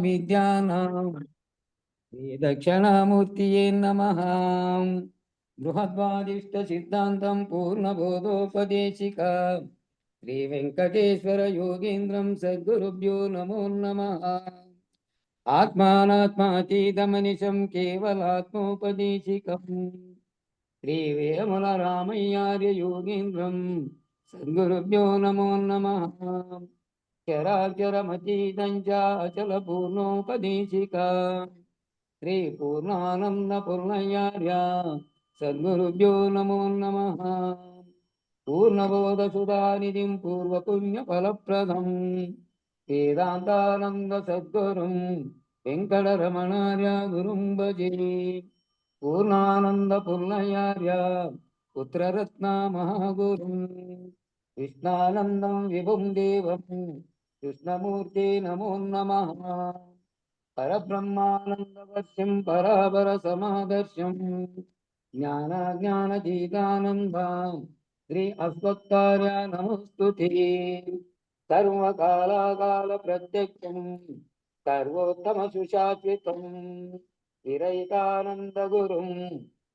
విద్యానాం శ్రీ దక్షిణామూర్తియే నమః. బృహద్వాదిష్ట సిద్ధాంతం పూర్ణబోధోపదేశిక శ్రీ వెంకటేశ్వర యోగేంద్రం సద్గురుభ్యో నమో నమః. ఆత్మానాత్మాతీతమనిశం కేవలాత్మోపదేశికం శ్రీ వేమల రామయ్యార్య యోగేంద్రం సద్గురుభ్యో నమో నమః. చరాచరమతీతం చ అచల పూర్ణోపదేశిక శ్రీ పూర్ణానంద పూర్ణయార్య సద్గురుభ్యో నమో నమః. పూర్ణబోధ సుధానిధిం పూర్వపుణ్య ఫలప్రదం వేదాంతానంద సద్గురుం వెంకటరమణార్య గురుం భజే. పూర్ణానంద పూర్ణయార్య పుత్రరత్న మహాగురుం కృష్ణానందం విభుం దేవం కృష్ణమూర్తే నమో నమః. పరబ్రహ్మానందవర్షం పరాపర సమాదర్శం జ్ఞానాజ్ఞానతీతానంద శ్రీ అశ్వత్థార్య నమోస్తుతే. సర్వకాలాకాల ప్రత్యక్షం సర్వోత్తమ సుశాశ్వతం విరహితానంద గురుం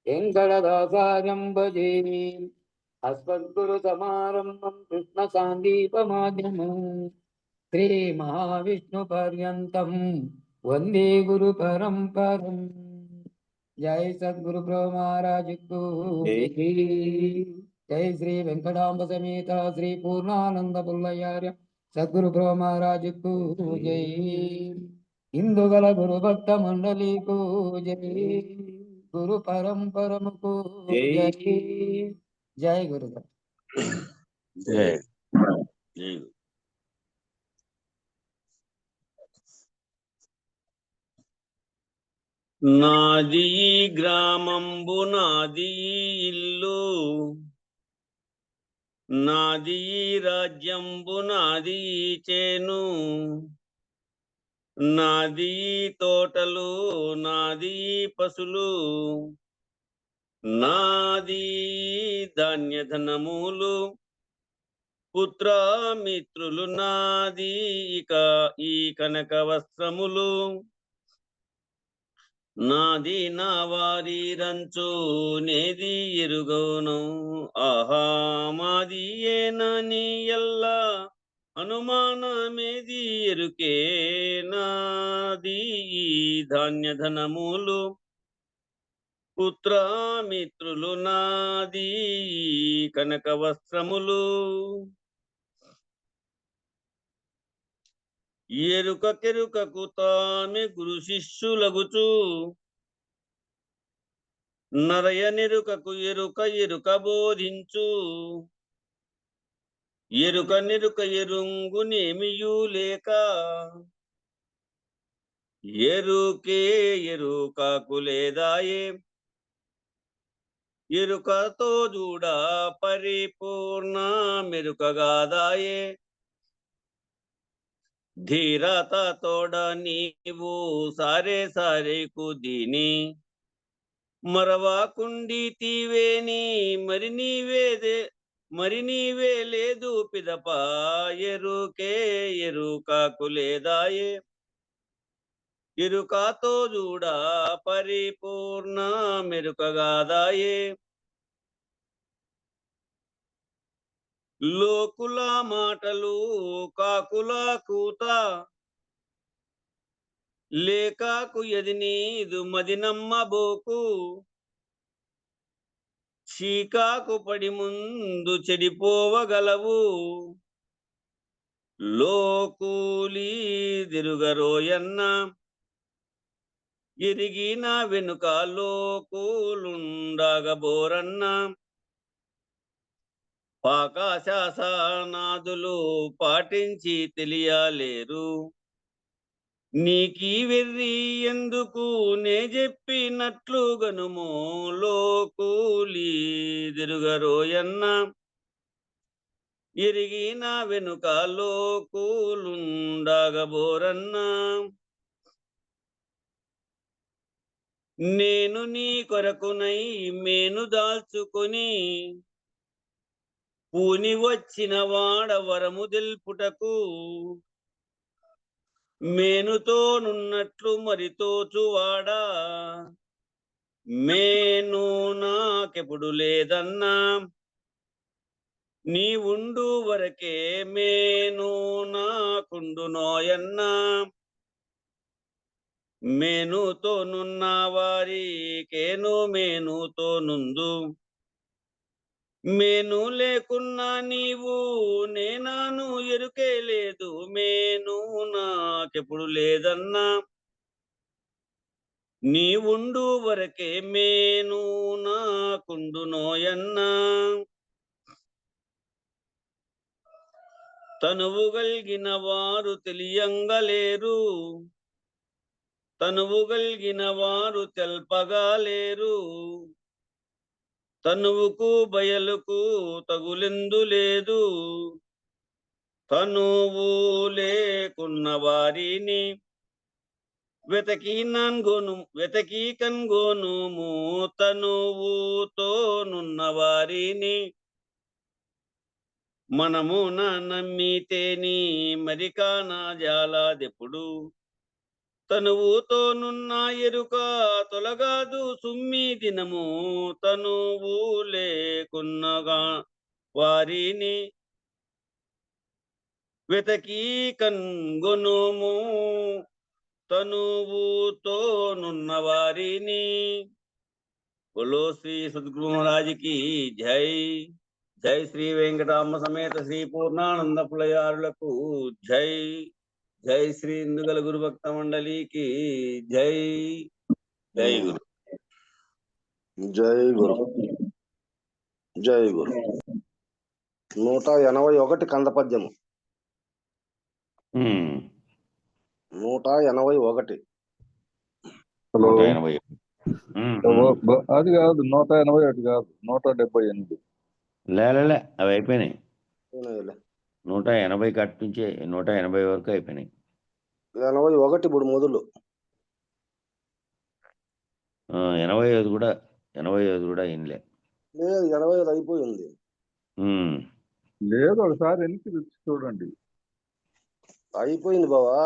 వెంకటదాసార్యం భజే. అస్మద్గురు సమారంభం కృష్ణ సాందీపమాధ్యమం శ్రీ మహావిష్ణు పర్యంతం వందే గురు పరంపరం. జై సద్గురు బ్రహ్మ మహారాజుకు జై శ్రీ వెంకటాంబ సమేత శ్రీ పూర్ణానంద పుల్లయార్య సద్గురు బ్రహ్మ మహారాజుకు జై. ఇందుగల గురు భక్త మండలికు జై. గురు పరంపరముకు జై. జై గురుదేవ్. జై. నాది గ్రామంబు నాది ఇల్లు, నాది రాజ్యంబు నాది చేను, నాది తోటలు నాది పశులు, నాది ధాన్యధనములు పుత్రమిత్రులు, నాది ఇక ఈ కనక వస్త్రములు, నాది నా వారి రంచు నేది ఎరుగోను. ఆహా మాది ఏనని ఎల్లా అనుమానమేది ఎరుకే. నాది ఈ ధాన్యధనములు పుత్రమిత్రులు, నాది కనక వస్త్రములు. ఎరుక కెరుకకు తామె గురు శిష్యులగుచు, నరయనెరుకకు ఎరుక ఎరుక బోధించు. ఎరుక నెరుక ఎరుంగునేమియు లేక, ఎరుకే ఎరుకకు లేదాయే. ఎరుకతో చూడ పరిపూర్ణ మెరుకగాదాయే. ధీరత తోడ నీవు సారే సారేకు దీని మరవాకుండితివేని మరి నీవే లేదు పిదప. ఎరుకే ఎరుకకు లేదాయే. ఎరుకతో చూడ పరిపూర్ణ మెరుకగాదాయే. లోకుల మాటలు కాకుల కూత, లేకాకు ఎది నీదు మది నమ్మబోకు. చీకాకు పడి ముందు చెడిపోవగలవు, లోకూలి దిరుగరోయన్న. ఎరిగిన వెనుక లోకులుండగబోరన్న. పాకాశాసనాదులు పాటించి తెలియలేరు, నీకీ వెర్రి ఎందుకు నే చెప్పినట్లు గనుమో. లోకూలి దిరుగరోయన్న. ఎరిగిన వెనుక లోకులుండగబోరన్న. నేను నీ కొరకునై మేను దాల్చుకొని, పూని వచ్చిన వాడ వరము దెల్పుటకు. మేనుతోనున్నట్లు మరి తోచువాడా, మేను నాకెప్పుడు లేదన్నా, నీ ఉండు వరకే మేను నాకుండు నోయన్నా, మేనుతోనున్న వారికేను మేనుతో నుందు, మేను లేకున్నా నీవు నేనాను ఎరుకే లేదు, మేను నాకెప్పుడు లేదన్నా, నీ ఉండు వరకే మేను నాకుండు నోయన్నా, తనువు గల్గిన వారు తెలియంగలేరు, తనువు గల్గిన వారు తెల్పగాలేరు, తనువుకు బయలుకు తగులెందు లేదు, తనువు లేకున్న వారిని వెతకి కన్గోనుము, తనువుతోనున్న వారిని మనము నా నమ్మితేని మరి కానా జాలాదెప్పుడు, తనువుతోనున్న ఎరుక తొలగాదు సుమ్మి దినము, తనువు లేకున్నగా వారిని వెతకి కన్గొనుము, తనువుతోనున్న వారిని. బోలో శ్రీ సద్గురు మహారాజుకి జై. జై శ్రీ వెంకటాంబ సమేత శ్రీ పూర్ణానంద పులయారులకు జై. జై శ్రీ ఇందుగల గురు భక్త మండలికి జై. జై గురు. జై గురు. జై గురు. 181 కంద పద్యము. 181. హలో 180. అది కాదు 181 కాదు 178. లేలే అవి అయిపోయినాయి. ఏనాయిలే. 180 కట్టించే 180 వరకు అయిపోయినాయి. 81 ఇప్పుడు మొదలు. 85 కూడా 85 కూడా ఇన్లే. లేదు 85 అయిపోయింది. లేదు ఒకసారి వెనక్కి తెచ్చి చూడండి. అయిపోయింది బావా.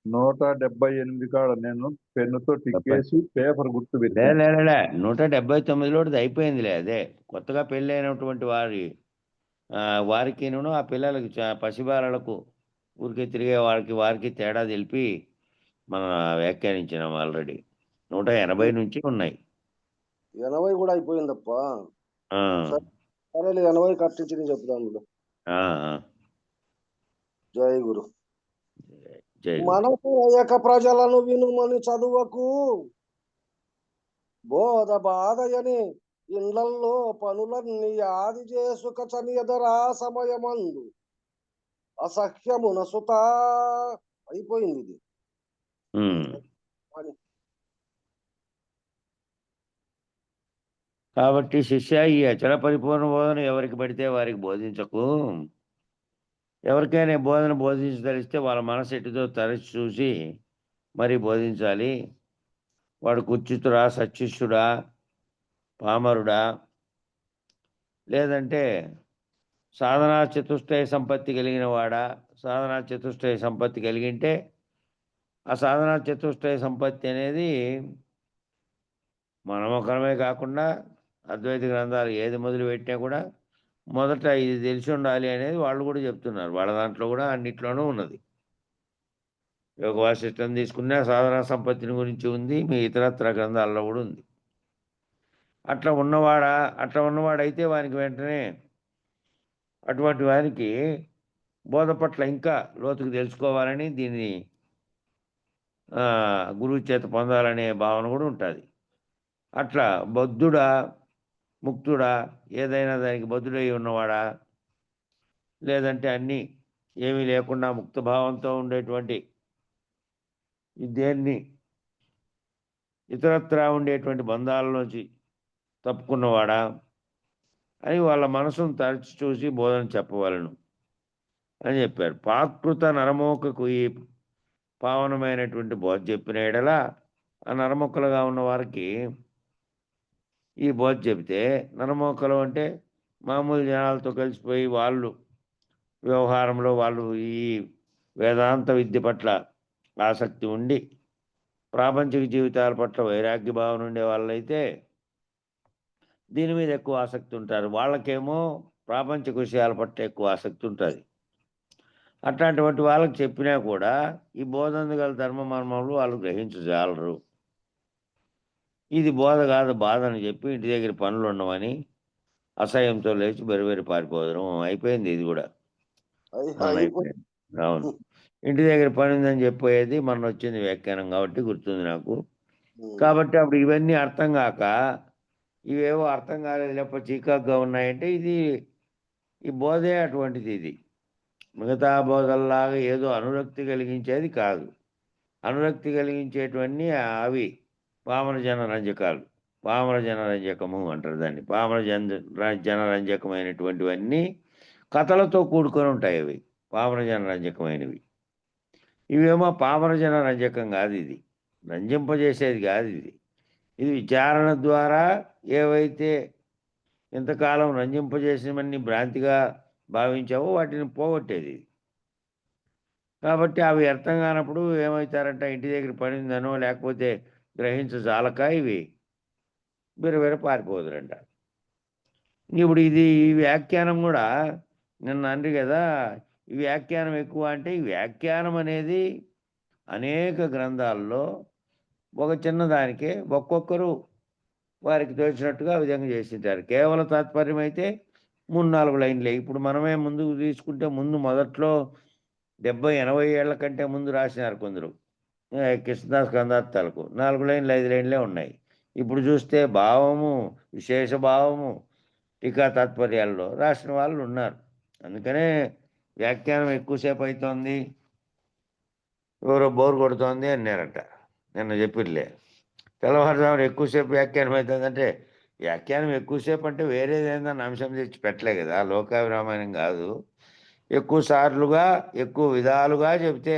178 కాడ నేను పెన్నుతో టిక్కేసి పేపర్ గుర్తు పెట్టాను. లేలే 179 అయిపోయిందిలే. అదే కొత్తగా పెళ్ళైనటువంటి వారికి ఆ పిల్లలకి పసిబాలలకు ఊరికే తిరిగే వారికి తేడా తెలిపి మనం వ్యాఖ్యానించినాం ఆల్రెడీ. 180 నుంచి ఉన్నాయి. 80 కూడా అయిపోయిందప్ప. సరే 80 కట్టించి నేను చెప్తాను. జై గురు. మనకు ఏక ప్రజలను వినుమని చదువకు, బోధ బాధయని ఇండ్లల్లో పనులన్నీ ఆది చేసుక చనియదరా సమయమందు అసహ్యమున సుత. అయిపోయింది ఇది. కాబట్టి శిష్య, ఈ అచల పరిపూర్ణ బోధన ఎవరికి పడితే వారికి బోధించకు. ఎవరికైనా బోధన బోధించదలిస్తే వాళ్ళ మనసు ఎటుతో తరచి చూసి మరి బోధించాలి. వాడు కుచితుడా, సత్శిష్యుడా, పామరుడా, లేదంటే సాధనా చతుష్టయ సంపత్తి కలిగిన వాడా. సాధనా చతుష్టయ సంపత్తి కలిగింటే ఆ సాధనా చతుష్టయ సంపత్తి అనేది మనమొకరమే కాకుండా అద్వైత గ్రంథాలు ఏది మొదలు పెట్టినా కూడా మొదట ఇది తెలిసి ఉండాలి అనేది వాళ్ళు కూడా చెప్తున్నారు. వాళ్ళ దాంట్లో కూడా అన్నిట్లోనూ ఉన్నది. యోగ వాసిష్టం తీసుకున్నా సాధనా సంపత్తిని గురించి ఉంది, మీ ఇతరత్ర గ్రంథాల్లో కూడా ఉంది. అట్లా ఉన్నవాడైతే వానికి వెంటనే అటువంటి వారికి బోధ పట్ల ఇంకా లోతుకు తెలుసుకోవాలని, దీన్ని గురువు చేత పొందాలనే భావన కూడా ఉంటుంది. అట్లా బద్ధుడా, ముక్తుడా, ఏదైనా దానికి బద్ధుడై ఉన్నవాడా, లేదంటే అన్నీ ఏమీ లేకుండా ముక్తభావంతో ఉండేటువంటి దేన్ని ఇతరత్రా ఉండేటువంటి బంధాలలోంచి తప్పుకున్నవాడా అని వాళ్ళ మనసును తరచి చూసి బోధన చెప్పవలను అని చెప్పారు. ప్రాకృత నరమోకకు ఈ పావనమైనటువంటి బోధ చెప్పిన ఎడల ఆ నరమొక్కలుగా ఉన్న వారికి ఈ బోధ చెబితే, నరమొక్కలు అంటే మామూలు జనాలతో కలిసిపోయి వాళ్ళు వ్యవహారంలో వాళ్ళు ఈ వేదాంత విద్య పట్ల ఆసక్తి ఉండి ప్రాపంచిక జీవితాల పట్ల వైరాగ్య భావన ఉండే వాళ్ళైతే దీని మీద ఎక్కువ ఆసక్తి ఉంటారు. వాళ్ళకేమో ప్రాపంచిక విషయాల పట్ల ఎక్కువ ఆసక్తి ఉంటుంది. అట్లాంటి వాళ్ళకి చెప్పినా కూడా ఈ బోధన గల ధర్మ మర్మములు వాళ్ళు గ్రహించజాలరు. ఇది బోధ కాదు బాధ అని చెప్పి ఇంటి దగ్గర పనులు ఉండవని అసహ్యంతో లేచి బెరిబెరి పారిపోవడం అయిపోయింది. ఇది కూడా మొన్న అయిపోయింది. అవును, ఇంటి దగ్గర పని ఉందని చెప్పేది మొన్న వచ్చింది వ్యాఖ్యానం కాబట్టి గుర్తుంది నాకు. కాబట్టి అప్పుడు ఇవన్నీ అర్థం కాక ఇవేవో అర్థం కాలేదు లేకపోతే చీకాకుగా ఉన్నాయంటే ఈ బోధే అటువంటిది. ఇది మిగతా బోధల్లాగా ఏదో అనురక్తి కలిగించేది కాదు. అనురక్తి కలిగించేటివన్నీ అవి పామర జనరంజకాలు. పామర జనరంజకము అంటారు దాన్ని. పామర జనరంజకమైనటువంటివన్నీ కథలతో కూడుకొని ఉంటాయి. అవి పామర జనరంజకమైనవి. ఇవేమో పామర జనరంజకం కాదు. ఇది రంజింపజేసేది కాదు. ఇది విచారణ ద్వారా ఏవైతే ఇంతకాలం రంజింపజేసినవన్నీ భ్రాంతిగా భావించావో వాటిని పోగొట్టేది. కాబట్టి అవి అర్థం కానప్పుడు ఏమవుతారంట, ఇంటి దగ్గర పని ఉందనో లేకపోతే గ్రహించజాలక ఇవి బిరబిర పారిపోదురంట. ఇప్పుడు ఈ వ్యాఖ్యానం కూడా నిన్న అంది కదా, ఈ వ్యాఖ్యానం ఎక్కువ అంటే ఈ వ్యాఖ్యానం అనేది అనేక గ్రంథాల్లో ఒక చిన్నదానికే ఒక్కొక్కరు వారికి తోచినట్టుగా ఆ విధంగా చేసింటారు. కేవల తాత్పర్యం అయితే 3-4 లైన్లే. ఇప్పుడు మనమే ముందుకు తీసుకుంటే మొదట్లో 70-80 ఏళ్ల కంటే ముందు రాసినారు కొందరు కృష్ణదాస్ గ్రంథార్థాలకు 4 లైన్లు 5 లైన్లే ఉన్నాయి. ఇప్పుడు చూస్తే భావము, విశేష భావము, టీకా తాత్పర్యాల్లో రాసిన వాళ్ళు ఉన్నారు. అందుకనే వ్యాఖ్యానం ఎక్కువసేపు అవుతోంది, ఎవరో బోరు కొడుతోంది అన్నారట నిన్న చెప్పిర్లే. తెల్లవారుజామున ఎక్కువసేపు వ్యాఖ్యానం అవుతుందంటే వ్యాఖ్యానం ఎక్కువసేపు అంటే వేరేదేందని అంశం తెచ్చి పెట్టలే కదా, లోకాభిరామాయణం కాదు. ఎక్కువ సార్లుగా ఎక్కువ విధాలుగా చెబితే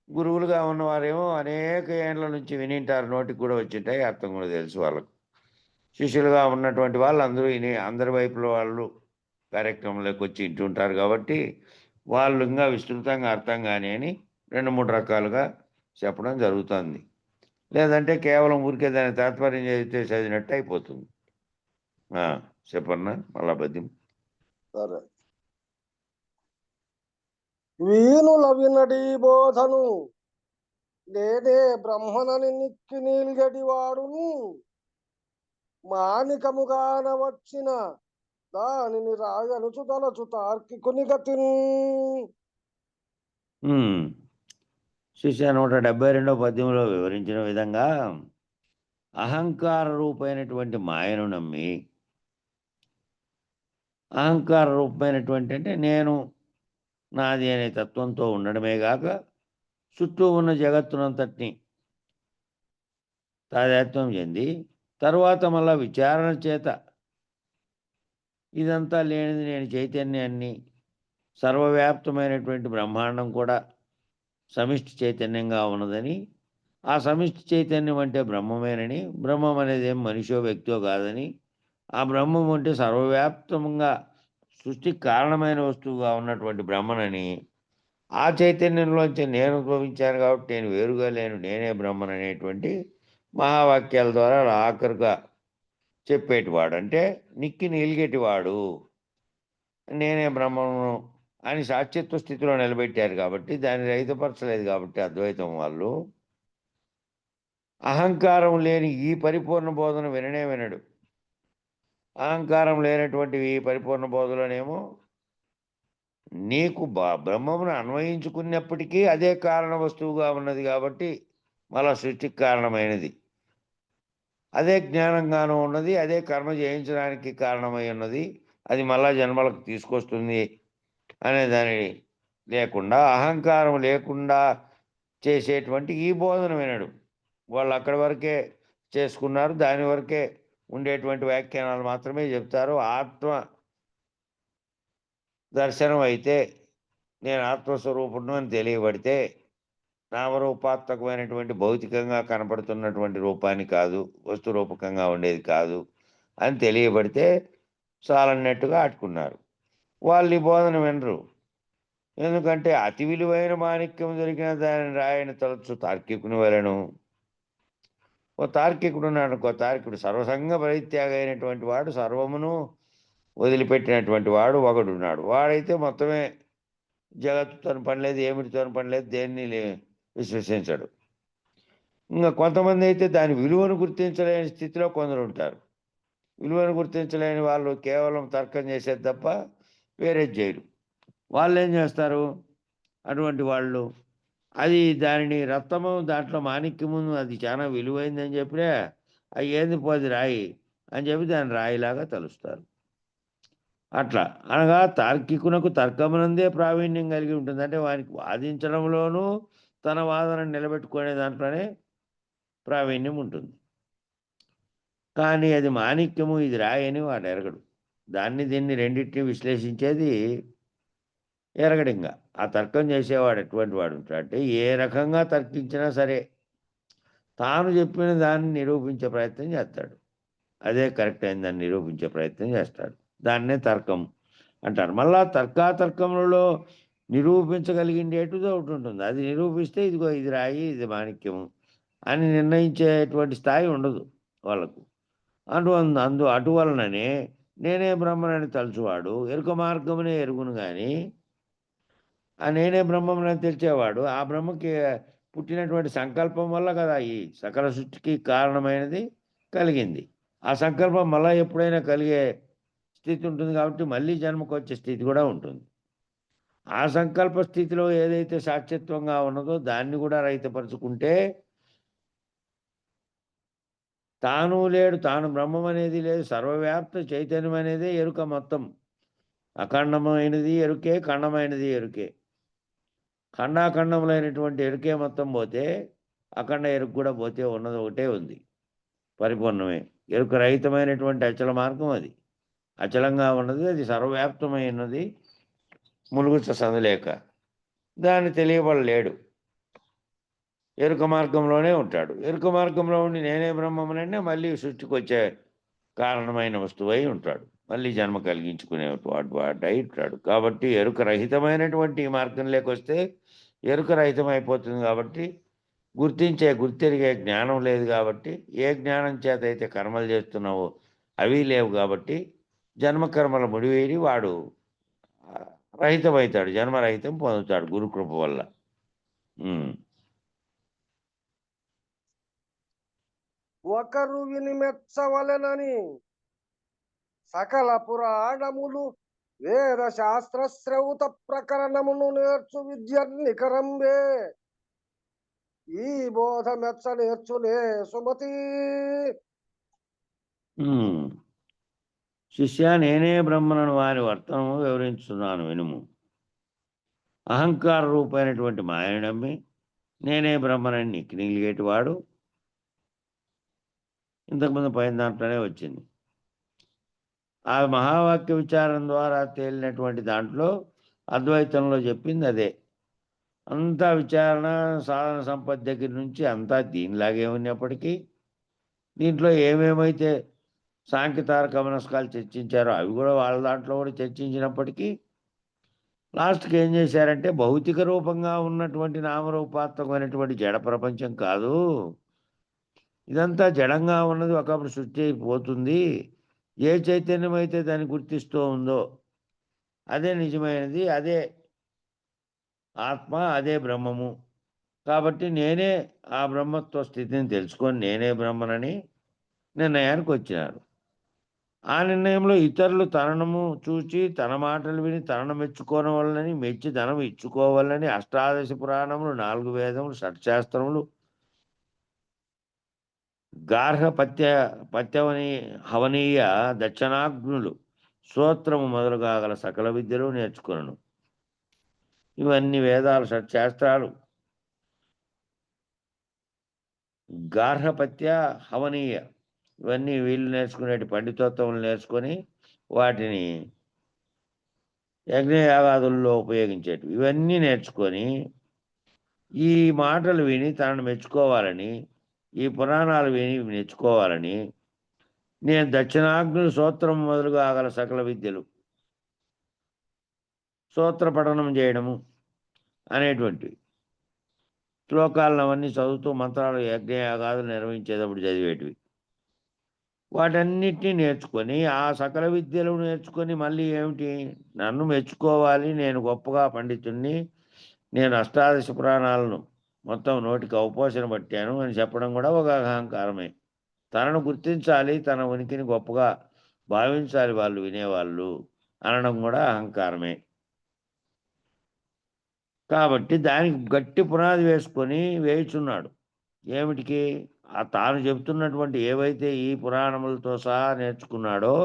గురువులుగా ఉన్నవారేమో అనేక ఏళ్ళ నుంచి వినింటారు, నోటికి కూడా వచ్చింటాయి, అర్థం కూడా తెలుసు వాళ్ళకు. శిష్యులుగా ఉన్నటువంటి వాళ్ళు అందరూ అందరి వైపుల వాళ్ళు కార్యక్రమంలోకి వచ్చి ఇంటుంటారు కాబట్టి వాళ్ళు ఇంకా విస్తృతంగా అర్థం కాని అని 2-3 రకాలుగా చెప్పడం జరుగుతుంది. లేదంటే కేవలం ఊరికే దాని తాత్పర్యం చదివినట్టు అయిపోతుంది. చెప్పన్నా మళ్ళా పద్యం. సరే, వీణుల వినడి బోధను నేనే బ్రహ్మనని నిక్కి నీల్గడి వాడును, మానికముగాన వచ్చిన దానిని రాయనుచు తలచు తార్కికుని గతిన్. శిష్య 172వ పద్యంలో వివరించిన విధంగా అహంకార రూపమైనటువంటి మాయను నమ్మి, అహంకార రూపమైనటువంటి అంటే నేను నాది అనే తత్వంతో ఉండడమే గాక చుట్టూ ఉన్న జగత్తునంతటిని తాదాత్మ్యం చెంది తరువాత మళ్ళా విచారణ చేత ఇదంతా లేనిది నేను చైతన్యాన్ని, సర్వవ్యాప్తమైనటువంటి బ్రహ్మాండం కూడా సమిష్టి చైతన్యంగా ఉన్నదని, ఆ సమిష్టి చైతన్యం అంటే బ్రహ్మమేనని, బ్రహ్మం అనేది ఏం మనిషో వ్యక్తో కాదని, ఆ బ్రహ్మం అంటే సర్వవ్యాప్తంగా సృష్టికి కారణమైన వస్తువుగా ఉన్నటువంటి బ్రహ్మనని, ఆ చైతన్యంలోంచి నేను ఉద్భవించాను కాబట్టి నేను వేరుగా లేను, నేనే బ్రహ్మన్ అనేటువంటి మహావాక్యాల ద్వారా ఆఖరుగా చెప్పేటివాడు. అంటే నిక్కి నిలిగేటివాడు, నేనే బ్రహ్మను అని సాక్షిత్వ స్థితిలో నిలబెట్టారు కాబట్టి దాన్ని రహితపరచలేదు కాబట్టి అద్వైతం వాళ్ళు. అహంకారం లేని ఈ పరిపూర్ణ బోధన విననే వినడు. అహంకారం లేనటువంటి ఈ పరిపూర్ణ బోధలోనేమో నీకు బ్రహ్మమును అన్వయించుకున్నప్పటికీ అదే కారణ వస్తువుగా ఉన్నది కాబట్టి మళ్ళా సృష్టికి కారణమైనది, అదే జ్ఞానంగానూ ఉన్నది, అదే కర్మ చేయించడానికి కారణమై ఉన్నది, అది మళ్ళా జన్మలకు తీసుకొస్తుంది అనే దాని లేకుండా అహంకారం లేకుండా చేసేటువంటి ఈ బోధన వినడు. వాళ్ళు అక్కడి వరకే చేసుకున్నారు, దాని వరకే ఉండేటువంటి వ్యాఖ్యానాలు మాత్రమే చెప్తారు. ఆత్మ దర్శనం అయితే నేను ఆత్మస్వరూపుడు అని తెలియబడితే నామరూపాత్మకమైనటువంటి భౌతికంగా కనపడుతున్నటువంటి రూపాన్ని కాదు, వస్తు రూపకంగా ఉండేది కాదు అని తెలియబడితే చాలన్నట్టుగా ఆటుకున్నారు. వాళ్ళు ఈ బోధన వినరు. ఎందుకంటే అతి విలువైన మాణిక్యం దొరికిన దానిని రాయని తలచు తార్కికుని వలెను. ఓ తార్కికుడు ఉన్నాడు అనుకో, తార్కికుడు సర్వసంగ పరిత్యాగ అయినటువంటి వాడు, సర్వమును వదిలిపెట్టినటువంటి వాడు ఒకడున్నాడు. వాడైతే మొత్తమే జగత్తుతో పని లేదు, ఏమిటితో పని లేదు, దేన్ని విశ్వసించడు. ఇంకా కొంతమంది అయితే దాని విలువను గుర్తించలేని స్థితిలో కొందరు ఉంటారు. విలువను గుర్తించలేని వాళ్ళు కేవలం తర్కం చేసేది తప్ప వేరేది చేయరు. వాళ్ళు ఏం చేస్తారు? అటువంటి వాళ్ళు అది దానిని రత్నము, దాంట్లో మాణిక్యము, అది చాలా విలువైందని చెప్పినా అది ఏంది పోది రాయి అని చెప్పి దాన్ని రాయిలాగా తలుస్తారు. అట్లా అనగా తార్కికునకు తర్కమునందే ప్రావీణ్యం కలిగి ఉంటుంది. అంటే వానికి వాదించడంలోనూ తన వాదనను నిలబెట్టుకునే దాంట్లోనే ప్రావీణ్యం ఉంటుంది. కానీ అది మాణిక్యము, ఇది రాయి అని వాడు ఎరగడు. దాన్ని దీన్ని రెండింటిని విశ్లేషించేది ఎరగడింగా. ఆ తర్కం చేసేవాడు ఎటువంటి వాడు ఉంటాడు అంటే, ఏ రకంగా తర్కించినా సరే తాను చెప్పిన దాన్ని నిరూపించే ప్రయత్నం చేస్తాడు. అదే కరెక్ట్ అయిందని నిరూపించే ప్రయత్నం చేస్తాడు. దాన్నే తర్కం అంటారు. మళ్ళా తర్కాతర్కములలో నిరూపించగలిగిండేటిది ఒకటి ఉంటుంది. అది నిరూపిస్తే ఇదిగో ఇది రాయి, ఇది మాణిక్యము అని నిర్ణయించేటువంటి స్థాయి ఉండదు వాళ్ళకు. అటువలననే నేనే బ్రహ్మనని తలుచువాడు ఎరుక మార్గమునే ఎరుగును కానీ, ఆ నేనే బ్రహ్మమునని తెలిసేవాడు ఆ బ్రహ్మకి పుట్టినటువంటి సంకల్పం వల్ల కదా ఈ సకల సృష్టికి కారణమైనది కలిగింది. ఆ సంకల్పం మళ్ళీ ఎప్పుడైనా కలిగే స్థితి ఉంటుంది కాబట్టి మళ్ళీ జన్మకు వచ్చే స్థితి కూడా ఉంటుంది. ఆ సంకల్ప స్థితిలో ఏదైతే సాక్షిత్వంగా ఉన్నదో దాన్ని కూడా రహితపరుచుకుంటే తాను లేడు, తాను బ్రహ్మం అనేది లేదు, సర్వవ్యాప్త చైతన్యం అనేదే ఎరుక మొత్తం. అఖండమైనది ఎరుకే, ఖండమైనది ఎరుకే. ఖండాఖండములైనటువంటి ఎరుకే మొత్తం పోతే అఖండ ఎరుకు కూడా పోతే ఉన్నది ఒకటే ఉంది, పరిపూర్ణమే. ఎరుక రహితమైనటువంటి అచల మార్గం అది. అచలంగా ఉన్నది, అది సర్వవ్యాప్తమైనది, ములుగుచ సందులేక దాన్ని తెలియబడలేడు. ఎరుక మార్గంలోనే ఉంటాడు. ఎరుక మార్గంలో ఉండి నేనే బ్రహ్మముననే మళ్ళీ సృష్టికి వచ్చే కారణమైన వస్తువై ఉంటాడు. మళ్ళీ జన్మ కలిగించుకునేవాడు అయి ఉంటాడు. కాబట్టి ఎరుక రహితమైనటువంటి ఈ మార్గం లేకొస్తే ఎరుక రహితమైపోతుంది. కాబట్టి గుర్తెరిగే జ్ఞానం లేదు. కాబట్టి ఏ జ్ఞానం చేత అయితే కర్మలు చేస్తున్నావో అవి లేవు. కాబట్టి జన్మకర్మల ముడివేడి వాడు రహితమవుతాడు, జన్మరహితం పొందుతాడు గురుకృప వల్ల. ఒకరు విని మెచ్చవలెనని సకల పురాణములు వేద శాస్త్ర శ్రౌత ప్రకరణమును నేర్చు విద్యర్నికరంబే ఈ బోధ మెచ్చ నేర్చులే సుమతి. శిష్య, నేనే బ్రహ్మను వారి వర్తనము వివరించున్నాను వినుము. అహంకార రూపమైనటువంటి మాయను నమ్మి నేనే బ్రహ్మనని నిలిగేటి వాడు ఇంతకుముందు పైన దాంట్లోనే వచ్చింది. ఆ మహావాక్య విచారం ద్వారా తేలినటువంటి దాంట్లో అద్వైతంలో చెప్పింది అదే. అంతా విచారణ సాధన సంపత్తి దగ్గర నుంచి అంతా దీనిలాగే ఉన్నప్పటికీ దీంట్లో ఏమేమైతే సాంఖ్యతారక మనస్కాలు చర్చించారో అవి కూడా వాళ్ళ దాంట్లో కూడా చర్చించినప్పటికీ లాస్ట్కి ఏం చేశారంటే భౌతిక రూపంగా ఉన్నటువంటి నామరూపాత్మకమైనటువంటి జడ ప్రపంచం కాదు, ఇదంతా జడంగా ఉన్నది, ఒకప్పుడు సృష్టి అయిపోతుంది. ఏ చైతన్యం అయితే దాన్ని గుర్తిస్తూ ఉందో అదే నిజమైనది, అదే ఆత్మ, అదే బ్రహ్మము. కాబట్టి నేనే ఆ బ్రహ్మత్వ స్థితిని తెలుసుకొని నేనే బ్రహ్మనని నిర్ణయానికి వచ్చినారు. ఆ నిర్ణయంలో ఇతరులు తనను చూచి తన మాటలు విని తనను మెచ్చుకోవాలని, మెచ్చి ధనం ఇచ్చుకోవాలని అష్టాదశ పురాణములు, 4 వేదములు, షట్శాస్త్రములు, గార్హ పత్యవని హవనీయ దక్షిణాగ్నులు, స్తోత్రము మొదలుగా గల సకల విద్యలు నేర్చుకొనను. ఇవన్నీ వేదాలు, షట్శాస్త్రాలు, గార్హపత్య హవనీయ, ఇవన్నీ వీళ్ళు నేర్చుకునేటి పండితోత్తములు నేర్చుకొని వాటిని యజ్ఞయాగాదుల్లో ఉపయోగించేటివి ఇవన్నీ నేర్చుకొని ఈ మాటలు విని తనను మెచ్చుకోవాలని, ఈ పురాణాలు విని మెచ్చుకోవాలని నేను దక్షిణాగ్నులు, సూత్రం మొదలుగా గల సకల విద్యలు, సూత్ర పఠనం చేయడము, అనేటువంటివి శ్లోకాలను అవన్నీ చదువుతూ మంత్రాలు యజ్ఞయాగాదులు నిర్వహించేటప్పుడు చదివేటివి. వాటన్నిటిని నేర్చుకొని ఆ సకల విద్యలు నేర్చుకొని మళ్ళీ ఏమిటి, నన్ను మెచ్చుకోవాలి, నేను గొప్పగా పండితుణ్ణి, నేను అష్టాదశ పురాణాలను మొత్తం నోటికి ఔపోసన పట్టాను అని చెప్పడం కూడా ఒక అహంకారమే. తనను గుర్తించాలి, తన ఉనికిని గొప్పగా భావించాలి వాళ్ళు వినేవాళ్ళు అనడం కూడా అహంకారమే. కాబట్టి దానికి గట్టి పునాది వేసుకొని వేయుచున్నాడు. ఏమిటికి, తాను చెబుతున్నటువంటి ఏవైతే ఈ పురాణములతో సహా నేర్చుకున్నాడో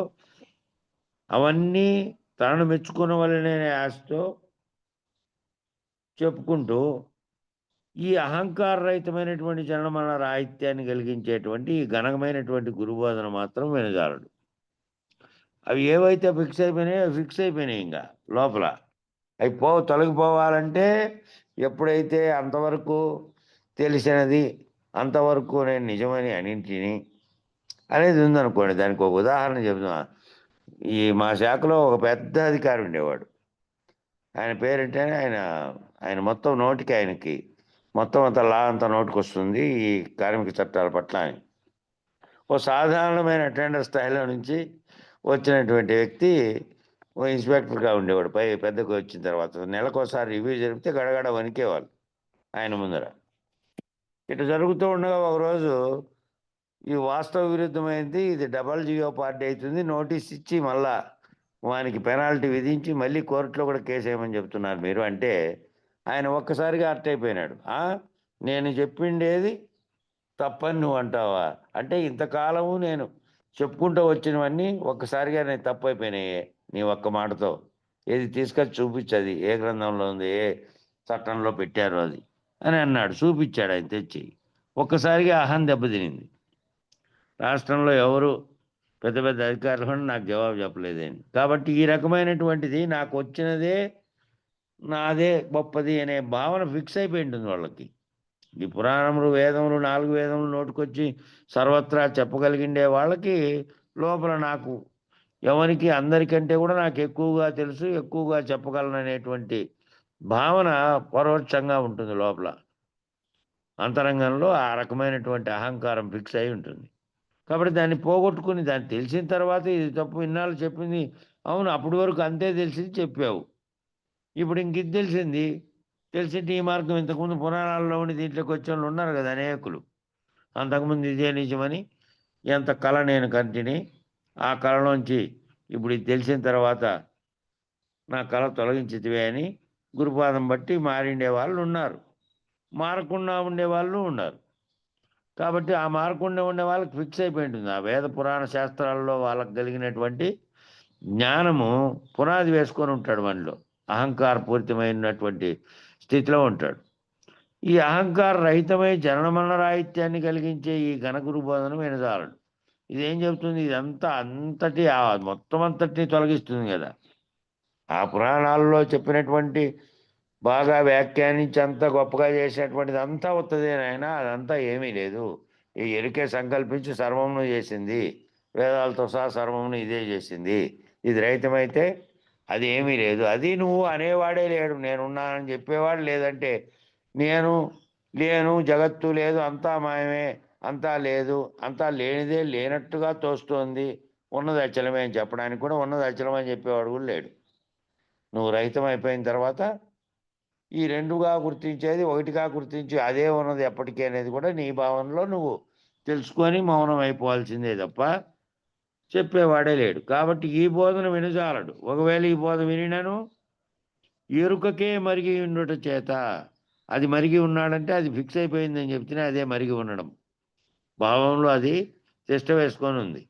అవన్నీ తనను మెచ్చుకునవలనే ఆశతో చెప్పుకుంటూ ఈ అహంకార రహితమైనటువంటి జనమరణ రాహిత్యాన్ని కలిగించేటువంటి ఈ ఘనమైనటువంటి గురుబోధన మాత్రం వినజాలడు. అవి ఏవైతే ఫిక్స్ అయిపోయినాయో అవి ఫిక్స్ అయిపోయినాయి. ఇంకా లోపల అవి తొలగిపోవాలంటే ఎప్పుడైతే అంతవరకు తెలిసినది అంతవరకు నేను నిజమని అన్నింటిని అనేది ఉందనుకోండి. దానికి ఒక ఉదాహరణ చెబుతున్నా. ఈ మా శాఖలో ఒక పెద్ద అధికారి ఉండేవాడు. ఆయన పేరంటేనే ఆయన మొత్తం నోటికి ఆయనకి మొత్తం అంత లా అంతా నోటికి వస్తుంది ఈ కార్మిక చట్టాల పట్ల అని. ఓ సాధారణమైన అటెండర్ స్థాయిలో నుంచి వచ్చినటువంటి వ్యక్తి ఓ ఇన్స్పెక్టర్గా ఉండేవాడు. పెద్దకు వచ్చిన తర్వాత నెలకోసారి రివ్యూ జరిపితే గడగడ వణికేవాళ్ళు ఆయన ముందర. ఇటు జరుగుతూ ఉండగా ఒకరోజు ఈ వాస్తవ విరుద్ధమైంది, ఇది డబల్ జియో పార్టీ అవుతుంది, నోటీస్ ఇచ్చి మళ్ళా వానికి పెనాల్టీ విధించి మళ్ళీ కోర్టులో కూడా కేసు వేయమని చెప్తున్నారు మీరు అంటే ఆయన ఒక్కసారిగా అర్ట్ అయిపోయినాడు. నేను చెప్పిండేది తప్పని నువ్వు అంటావా అంటే ఇంతకాలము నేను చెప్పుకుంటూ వచ్చినవన్నీ ఒక్కసారిగా నేను తప్పు అయిపోయినాయే నీ ఒక్క మాటతో. ఏది తీసుకొచ్చి చూపించది, ఏ గ్రంథంలో ఉంది, ఏ చట్టంలో పెట్టారో అది అని అన్నాడు. చూపించాడు ఆయన తెచ్చి. ఒక్కసారిగా అహం దెబ్బతినింది. రాష్ట్రంలో ఎవరు పెద్ద పెద్ద అధికారులు కూడా నాకు జవాబు చెప్పలేదని. కాబట్టి ఈ రకమైనటువంటిది నాకు వచ్చినదే నాదే గొప్పది అనే భావన ఫిక్స్ అయిపోయి ఉంటుంది వాళ్ళకి. ఈ పురాణములు వేదములు 4 వేదములు నోటుకొచ్చి సర్వత్రా చెప్పగలిగిండే వాళ్ళకి లోపల నాకు ఎవరికి అందరికంటే కూడా నాకు ఎక్కువగా తెలుసు, ఎక్కువగా చెప్పగలను అనేటువంటి భావన పరోక్షంగా ఉంటుంది లోపల. అంతరంగంలో ఆ రకమైనటువంటి అహంకారం ఫిక్స్ అయి ఉంటుంది. కాబట్టి దాన్ని పోగొట్టుకుని దాన్ని తెలిసిన తర్వాత ఇది తప్పు, ఇన్నాళ్ళు చెప్పింది అవును అప్పటి వరకు అంతే తెలిసింది చెప్పావు, ఇప్పుడు ఇంక ఇది తెలిసింది, తెలిసింటే ఈ మార్గం ఇంతకుముందు పురాణాల్లో ఉండి దీంట్లోకి వచ్చే వాళ్ళు ఉన్నారు కదా అనేకులు. అంతకుముందు ఇదే నిజమని ఎంత కళ నేను కంటిని, ఆ కళలోంచి ఇప్పుడు ఇది తెలిసిన తర్వాత నా కళ తొలగించితివే అని గురుపాదం బట్టి మారిండే వాళ్ళు ఉన్నారు, మారకుండా ఉండేవాళ్ళు ఉన్నారు. కాబట్టి ఆ మారకుండా ఉండే వాళ్ళకి ఫిక్స్ అయిపోయి ఉంటుంది. ఆ వేద పురాణ శాస్త్రాల్లో వాళ్ళకి కలిగినటువంటి జ్ఞానము పునాది వేసుకొని ఉంటాడు. మనలో అహంకారపూరితమైనటువంటి స్థితిలో ఉంటాడు. ఈ అహంకార రహితమై జననమరణ రాహిత్యాన్ని కలిగించే ఈ ఘనగురు బోధన వినజాలడు. ఇదేం చెబుతుంది, ఇదంతా మొత్తం అంతటిని తొలగిస్తుంది కదా. ఆ పురాణాల్లో చెప్పినటువంటి బాగా వ్యాఖ్యానించి అంతా గొప్పగా చేసినటువంటిది అంతా వస్తుంది నాయన, అదంతా ఏమీ లేదు. ఈ ఎరికే సంకల్పించి సర్వమును చేసింది, వేదాలతో సహా సర్వమును ఇదే చేసింది. ఇది రహితమైతే అది ఏమీ లేదు. అది నువ్వు అనేవాడే లేడు, నేనున్నానని చెప్పేవాడు లేదంటే నేను లేను, జగత్తు లేదు, అంతా మాయమే, అంతా లేదు, అంతా లేనిదే లేనట్టుగా తోస్తోంది, ఉన్నది అచలమే అని చెప్పడానికి కూడా ఉన్నది అచలమని చెప్పేవాడు కూడా లేడు. నువ్వు రహితం అయిపోయిన తర్వాత ఈ రెండుగా గుర్తించేది ఒకటిగా గుర్తించి అదే ఉన్నది ఎప్పటికీ అనేది కూడా నీ భావనలో నువ్వు తెలుసుకొని మౌనం అయిపోవాల్సిందే తప్ప చెప్పేవాడే లేడు. కాబట్టి ఈ బోధన వినజాలడు. ఒకవేళ ఈ బోధ వినినను ఎరుకకే మరిగి ఉండుట చేత, అది మరిగి ఉన్నాడంటే అది ఫిక్స్ అయిపోయిందని చెప్తేనే అదే మరిగి ఉండడం. భావంలో అది తిష్ట వేసుకొని ఉంది,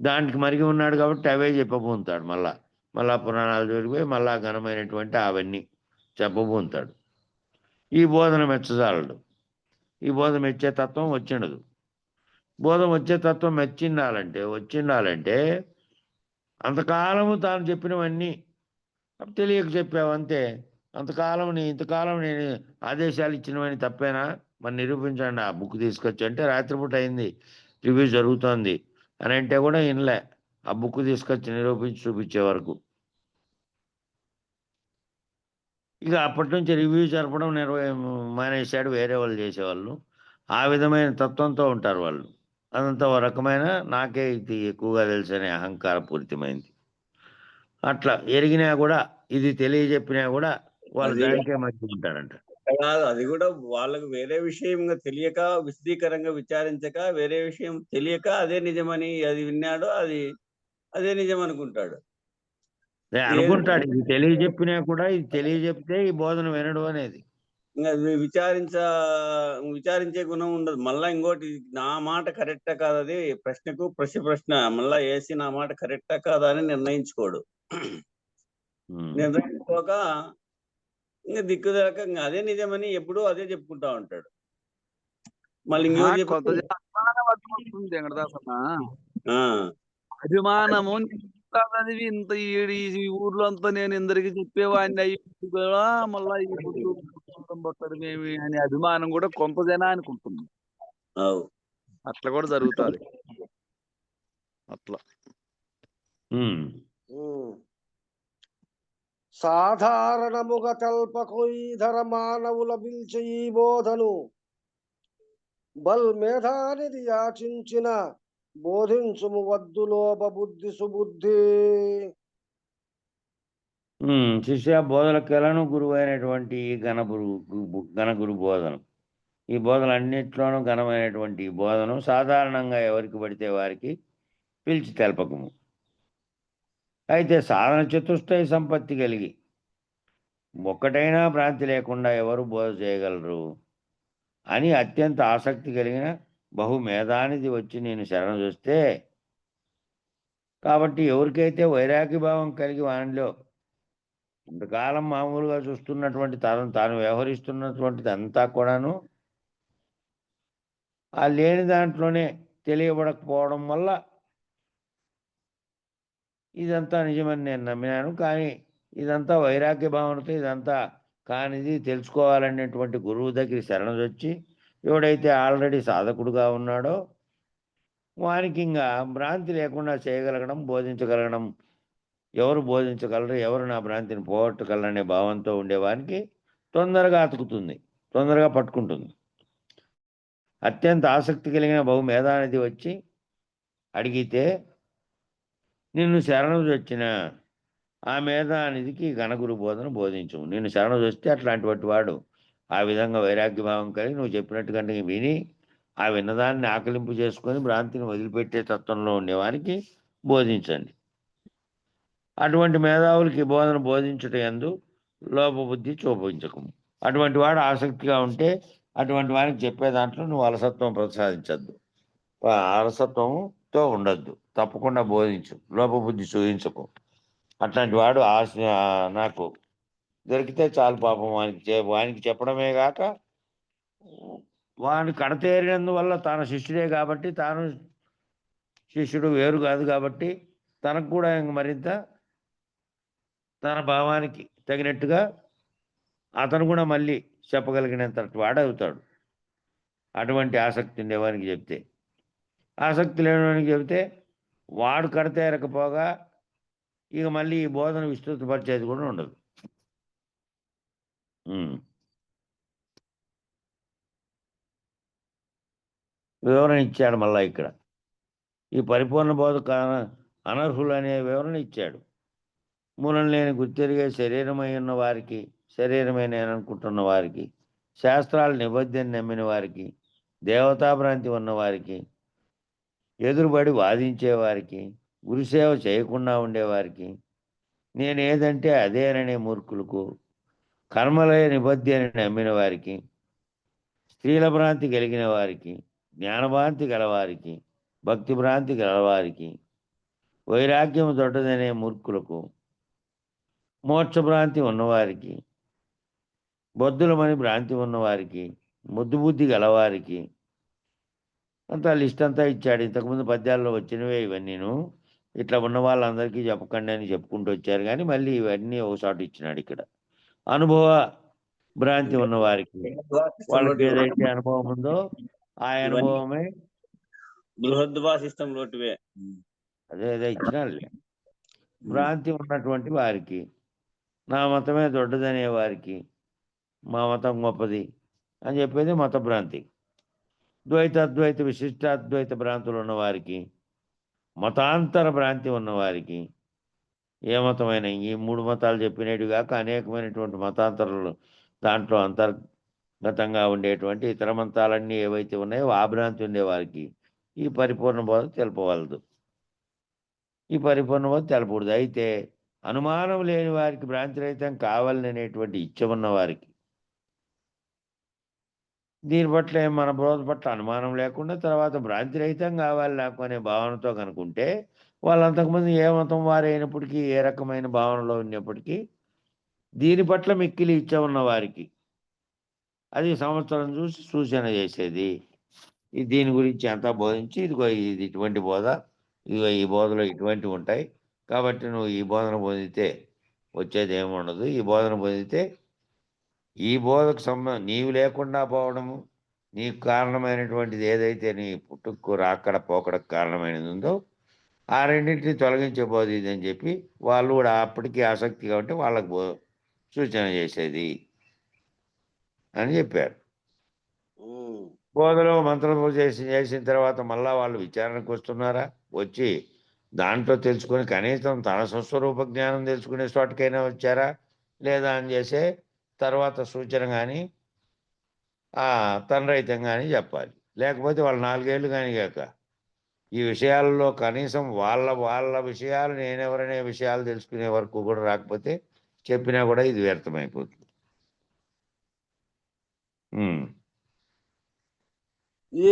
దానికి మరిగి ఉన్నాడు కాబట్టి అవే చెప్పబోతాడు. మళ్ళా పురాణాలు జరిగిపోయి మళ్ళా ఘనమైనటువంటి అవన్నీ చెప్పబోతాడు. ఈ బోధన మెచ్చజాలడు. ఈ బోధన మెచ్చే తత్వం వచ్చిండదు. బోధన వచ్చే తత్వం వచ్చిండాలంటే అంతకాలము తాను చెప్పినవన్నీ తెలియక చెప్పావు అంతే. ఇంతకాలం నేను ఆదేశాలు ఇచ్చినవని తప్పేనా, మరి నిరూపించండి, ఆ బుక్ తీసుకొచ్చి అంటే రాత్రిపూట అయింది, రివ్యూ జరుగుతోంది అని అంటే కూడా వినలే. ఆ బుక్ తీసుకొచ్చి నిరూపించి చూపించే వరకు ఇక అప్పటి నుంచి రివ్యూ జరపడం మానేశాడు, వేరే వాళ్ళు చేసేవాళ్ళు. ఆ విధమైన తత్వంతో ఉంటారు వాళ్ళు. అదంతా ఓ రకమైన నాకే ఇది ఎక్కువగా తెలుసనే అహంకారపూరితమైంది. అట్లా ఎరిగినా కూడా, ఇది తెలియజెప్పినా కూడా వాళ్ళు అది దానికే మధ్య ఉంటారంట. కాదు, అది కూడా వాళ్ళకు వేరే విషయంగా తెలియక, విశదీకరంగా విచారించక, వేరే విషయం తెలియక అదే నిజమని అది విన్నాడు, అదే నిజం అనుకుంటాడు. అనుకుంటాడు, ఇది తెలియజెప్పినా కూడా ఇది తెలియజెప్తే ఈ బోధన వినడు అనేది. ఇంకా విచారించే గుణం ఉండదు. మళ్ళా ఇంకోటి, నా మాట కరెక్టా కాదు, అది ప్రశ్నకు ప్రశ్న మళ్ళా వేసి నా మాట కరెక్టా కాదా అని నిర్ణయించుకోడు. నిర్ణయించుకోక ఇంకా దిక్కుదలక ఇంకా అదే నిజమని ఎప్పుడూ అదే చెప్పుకుంటా ఉంటాడు. మళ్ళీ ఇంకో కొంత అభిమానం అడ్డుపడుతుంది వెంకటదాసన్న. ఆ అభిమానము ఇంత చదివి ఇంత ఈ ఊర్లో అంతా నేను ఇందరికి చెప్పేవాడిని అయ్యి కూడా మళ్ళా ఈ పట్టడమేమి అనే అభిమానం కూడా కొంత జనానికి ఉంటుంది. అవు అట్లా కూడా జరుగుతుంది. అట్లా సాధారణముగా తెల్పకు ఈధర మానవుల పిలిచి ఈ బోధను బల్ మేధానిది యాచించిన బోధించుము వద్దు లోప బుద్ధి సుబుద్ధి. శిష్య బోధలకెలను గురువు అయినటువంటి ఘనగురు బోధన. ఈ బోధనలు అన్నిట్లోనూ ఘనమైనటువంటి ఈ బోధను సాధారణంగా ఎవరికి పడితే వారికి పిలిచి తెలపకము. అయితే సాధన చతుష్టయ సంపత్తి కలిగి ఒక్కటైనా భ్రాంతి లేకుండా ఎవరు బోధ చేయగలరు అని అత్యంత ఆసక్తి కలిగిన బహుమేధానిది వచ్చి నేను శరణు చూస్తే, కాబట్టి ఎవరికైతే వైరాగ్య భావం కలిగి వానిలో ఇంతకాలం మామూలుగా చూస్తున్నటువంటి తాను వ్యవహరిస్తున్నటువంటిది అంతా కూడాను ఆ లేని దాంట్లోనే తెలియబడకపోవడం వల్ల ఇదంతా నిజమని నేను నమ్మినాను, కానీ ఇదంతా వైరాగ్య భావనతో ఇదంతా కానిది తెలుసుకోవాలనేటువంటి గురువు దగ్గర శరణొచ్చి ఎవడైతే ఆల్రెడీ సాధకుడుగా ఉన్నాడో వానికి ఇంకా భ్రాంతి లేకుండా చేయగలగడం, బోధించగలగడం, ఎవరు బోధించగలరు, ఎవరు నా భ్రాంతిని పోగొట్టగలరనే భావంతో ఉండేవానికి తొందరగా అతుకుతుంది, తొందరగా పట్టుకుంటుంది. అత్యంత ఆసక్తి కలిగిన బహుమేధానిధి వచ్చి అడిగితే నిన్ను శరణు వచ్చిన ఆ మేధానిధికి ఘనగురు బోధన బోధించు. నిన్ను శరణు వస్తే అట్లాంటి వాడు ఆ విధంగా వైరాగ్యభావం కలిగి నువ్వు చెప్పినట్టుగా విని ఆ విన్నదాన్ని ఆకలింపు చేసుకొని భ్రాంతిని వదిలిపెట్టే తత్వంలో ఉండేవానికి బోధించండి. అటువంటి మేధావులకి బోధన బోధించుట యందు లోపబుద్ధి చూపించకము. అటువంటి వాడు ఆసక్తిగా ఉంటే అటువంటి వారికి చెప్పే దాంట్లో నువ్వు అలసత్వం ప్రసాదించద్దు, అలసత్వంతో ఉండద్దు, తప్పకుండా బోధించు, లోపబుద్ధి చూపించకు. అట్లాంటి వాడు నాకు దొరికితే చాలు పాపం వానికి చెప్పడమే కాక వాడిని కడతేరినందువల్ల తన శిష్యుడే కాబట్టి, తాను శిష్యుడు వేరు కాదు కాబట్టి తనకు కూడా మరింత తన భావానికి తగినట్టుగా అతను కూడా మళ్ళీ చెప్పగలిగినంత వాడవుతాడు. అటువంటి ఆసక్తి ఉండేవానికి చెప్తే, ఆసక్తి లేనివానికి చెబితే వాడు కడతేరకపోగా ఇక మళ్ళీ ఈ బోధన విస్తృతపరిచేది కూడా ఉండదు. వివరణ ఇచ్చాడు మళ్ళా ఇక్కడ. ఈ పరిపూర్ణ బోధ అనర్హులు అనే వివరణ ఇచ్చాడు. మూలం లేని గుర్తెరిగే శరీరమై ఉన్న వారికి, శరీరమే నేను అనుకుంటున్న వారికి, శాస్త్రాలు నిబద్ధని నమ్మిన వారికి, దేవతాభ్రాంతి ఉన్నవారికి, ఎదురుబడి వాదించేవారికి, గురుసేవ చేయకుండా ఉండేవారికి, నేనేదంటే అదేననే మూర్ఖులకు, కర్మలే నిబద్ధి అని నమ్మిన వారికి, స్త్రీల భ్రాంతి కలిగిన వారికి, జ్ఞానభ్రాంతి గలవారికి, భక్తి భ్రాంతి గలవారికి, వైరాగ్యము దొడ్డదనే మూర్ఖులకు, మోక్షభ్రాంతి ఉన్నవారికి, బొద్దులమని భ్రాంతి ఉన్నవారికి, ముద్దుబుద్ధి గలవారికి, అంతా లిస్ట్ అంతా ఇచ్చాడు. ఇంతకుముందు పద్యాల్లో వచ్చినవే ఇవన్నీను. ఇట్లా ఉన్న వాళ్ళందరికీ చెప్పకండి అని చెప్పుకుంటూ వచ్చారు, కానీ మళ్ళీ ఇవన్నీ ఒకసారి ఇచ్చినాడు ఇక్కడ. అనుభవ భ్రాంతి ఉన్నవారికి, వాళ్ళకి ఏదైతే అనుభవం ఉందో ఆ అనుభవమే బృహద్వాసిష్టంలోటివే అదే ఇచ్చినాడులే. భ్రాంతి ఉన్నటువంటి వారికి, నా మతమే దొడ్డదనే వారికి మా మతం గొప్పది అని చెప్పేది మత భ్రాంతి. ద్వైత అద్వైత విశిష్టాద్వైత భ్రాంతులు ఉన్నవారికి, మతాంతర భ్రాంతి ఉన్నవారికి, ఏ మతమైన ఈ 3 మతాలు చెప్పినట్టు కాక అనేకమైనటువంటి మతాంతరాలు దాంట్లో అంతర్గతంగా ఉండేటువంటి ఇతర మతాలన్నీ ఏవైతే ఉన్నాయో ఆ భ్రాంతి ఉండేవారికి ఈ పరిపూర్ణ బోధ తెలపవలదు. ఈ పరిపూర్ణ బోధ తెలపకూడదు. అయితే అనుమానం లేని వారికి భ్రాంతి రహితం కావాలనేటువంటి ఇచ్చ ఉన్న వారికి దీని పట్ల మన బోధ పట్ల అనుమానం లేకుండా తర్వాత భ్రాంతి రహితం కావాలి నాకు అనే భావనతో కనుకుంటే వాళ్ళు అంతకుముందు ఏ మతం వారైనప్పటికీ ఏ రకమైన భావనలో ఉన్నప్పటికీ దీని పట్ల మిక్కిలి ఇచ్చ ఉన్న వారికి అది సంవత్సరం చూసి సూచన చేసేది. దీని గురించి అంతా బోధించి ఇదిగో ఇది ఇటువంటి బోధ, ఇదిగో ఈ బోధలో ఇటువంటివి ఉంటాయి కాబట్టి నువ్వు ఈ బోధన పొందితే వచ్చేది ఏముండదు, ఈ బోధన పొందితే ఈ బోధకు నీవు లేకుండా పోవడము నీకు కారణమైనటువంటిది ఏదైతే నీ పుట్టుకు రాక్కడ పోకడకు కారణమైనది ఉందో ఆ రెండింటిని తొలగించే బోధ ఇది అని చెప్పి వాళ్ళు కూడా అప్పటికీ ఆసక్తి కాబట్టి వాళ్ళకు సూచన చేసేది అని చెప్పారు. బోధలో మంత్రము చేసిన తర్వాత మళ్ళా వాళ్ళు విచారణకు వస్తున్నారా? వచ్చి దాంట్లో తెలుసుకొని కనీసం తన స్వస్వరూప జ్ఞానం తెలుసుకునే చోటకైనా వచ్చారా లేదా అని చేసే తర్వాత సూచన కానీ తనరహితం కానీ చెప్పాలి. లేకపోతే వాళ్ళు 4 ఏళ్ళు కానీ కాక ఈ విషయాలలో కనీసం వాళ్ళ విషయాలు నేనెవరనే విషయాలు తెలుసుకునే వరకు కూడా రాకపోతే చెప్పినా కూడా ఇది వ్యర్థమైపోతుంది.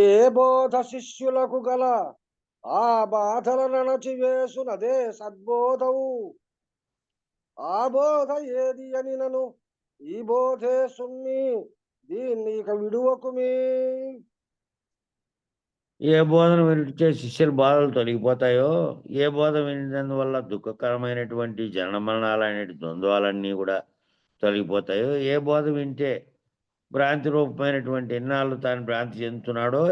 ఏ బోధ శిష్యులకు గల ఆ బాధలను అణచివేసునదే సద్బోధవు. ఆ బోధ ఏది అని నను ఈ బోధే సుమ్మి దీన్ని ఇక విడువకుమి. ఏ బోధన వినిచే శిష్యుల బాధలు తొలగిపోతాయో, ఏ బోధ వినినందువల్ల దుఃఖకరమైనటువంటి జనన మరణాలనే ద్వంద్వాలన్నీ కూడా తొలగిపోతాయో, ఏ బోధ వింటే భ్రాంతి రూపమైనటువంటి ఎన్నాళ్ళు తాను భ్రాంతి చెందుతున్నాడో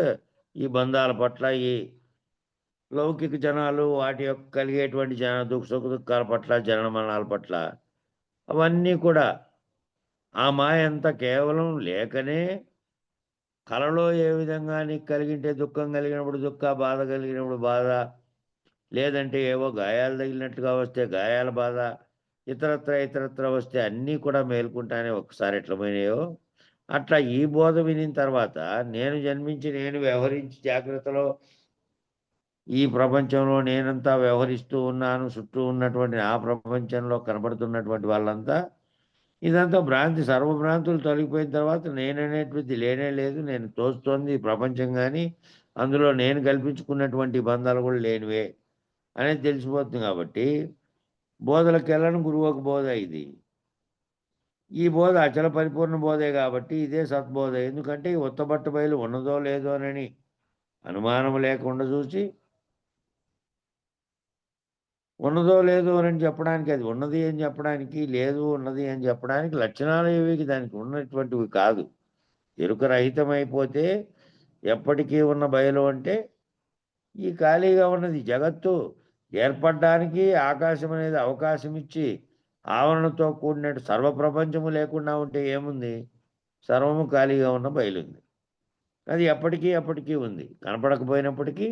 ఈ బంధాల పట్ల, ఈ లౌకిక జనాలు వాటి యొక్క కలిగేటువంటి సుఖ దుఃఖాల పట్ల, జనన మరణాల పట్ల అవన్నీ కూడా ఆ మాయ అంతా కేవలం లేకనే కలలో ఏ విధంగా నీకు కలిగింటే దుఃఖం కలిగినప్పుడు దుఃఖ, బాధ కలిగినప్పుడు బాధ, లేదంటే ఏవో గాయాలు తగిలినట్టుగా వస్తే గాయాల బాధ, ఇతరత్ర వస్తే అన్నీ కూడా మేల్కుంటానే ఒకసారి ఎట్లా పోయినాయో అట్లా ఈ బోధ వినిన తర్వాత నేను జన్మించి నేను వ్యవహరించి జాగ్రత్తలో ఈ ప్రపంచంలో నేనంతా వ్యవహరిస్తూ ఉన్నాను, చుట్టూ ఉన్నటువంటి ఆ ప్రపంచంలో కనబడుతున్నటువంటి వాళ్ళంతా ఇదంతా భ్రాంతి, సర్వభ్రాంతులు తొలగిపోయిన తర్వాత నేననేటువంటిది లేనే లేదు, నేను తోస్తోంది ప్రపంచం కానీ అందులో నేను కల్పించుకున్నటువంటి బంధాలు కూడా లేనివే అనేది తెలిసిపోతుంది. కాబట్టి బోధలకు వెళ్ళను గురువుకు బోధ ఇది. ఈ బోధ అచల పరిపూర్ణ బోధే కాబట్టి ఇదే సద్బోధ. ఎందుకంటే ఉత్తబట్ట బయలు ఉన్నదో లేదో అని అనుమానం లేకుండా చూసి ఉన్నదో లేదో అని చెప్పడానికి, అది ఉన్నది అని చెప్పడానికి, లేదు ఉన్నది అని చెప్పడానికి లక్షణాలు ఏవి దానికి ఉన్నటువంటివి కాదు. ఎరుక రహితమైపోతే ఎప్పటికీ ఉన్న బయలు అంటే ఈ ఖాళీగా ఉన్నది జగత్తు ఏర్పడడానికి ఆకాశం అనేది అవకాశం ఇచ్చి ఆవరణతో కూడినట్టు సర్వప్రపంచము లేకుండా ఉంటే ఏముంది? సర్వము ఖాళీగా ఉన్న బయలుంది. అది ఎప్పటికీ ఉంది. కనపడకపోయినప్పటికీ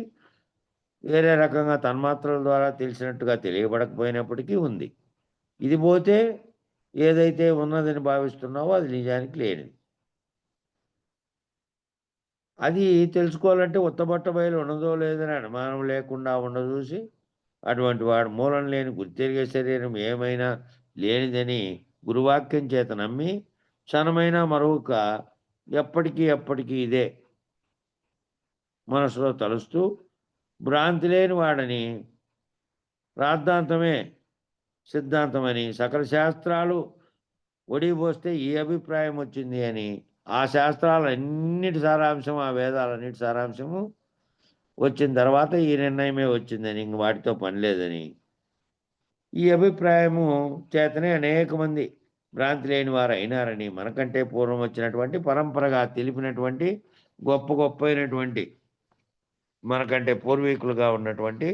వేరే రకంగా తన్మాత్రల ద్వారా తెలిసినట్టుగా తెలియబడకపోయినప్పటికీ ఉంది. ఇది పోతే ఏదైతే ఉన్నదని భావిస్తున్నావో అది నిజానికి లేనిది. అది తెలుసుకోవాలంటే ఉత్తబట్ట బయలు ఉన్నదో లేదని అనుమానం లేకుండా ఉండచూసి అటువంటి వాడు మూలం లేని గుర్తెరిగే శరీరం ఏమైనా లేనిదని గురువాక్యం చేత నమ్మి క్షణమైన మరొక ఎప్పటికీ ఇదే మనసులో తలుస్తూ భ్రాంతి లేని వాడని రాద్ధాంతమే సిద్ధాంతమని సకల శాస్త్రాలు ఒడిపోస్తే ఈ అభిప్రాయం వచ్చింది అని ఆ శాస్త్రాలన్నిటి సారాంశం, ఆ వేదాలన్నిటి సారాంశము వచ్చిన తర్వాత ఈ నిర్ణయమే వచ్చిందని, ఇంక వాటితో పని లేదని ఈ అభిప్రాయము చేతనే అనేక మంది భ్రాంతి లేని వారు అయినారని మనకంటే పూర్వం వచ్చినటువంటి పరంపరగా తెలిపినటువంటి గొప్పైనటువంటి మనకంటే పూర్వీకులుగా ఉన్నటువంటి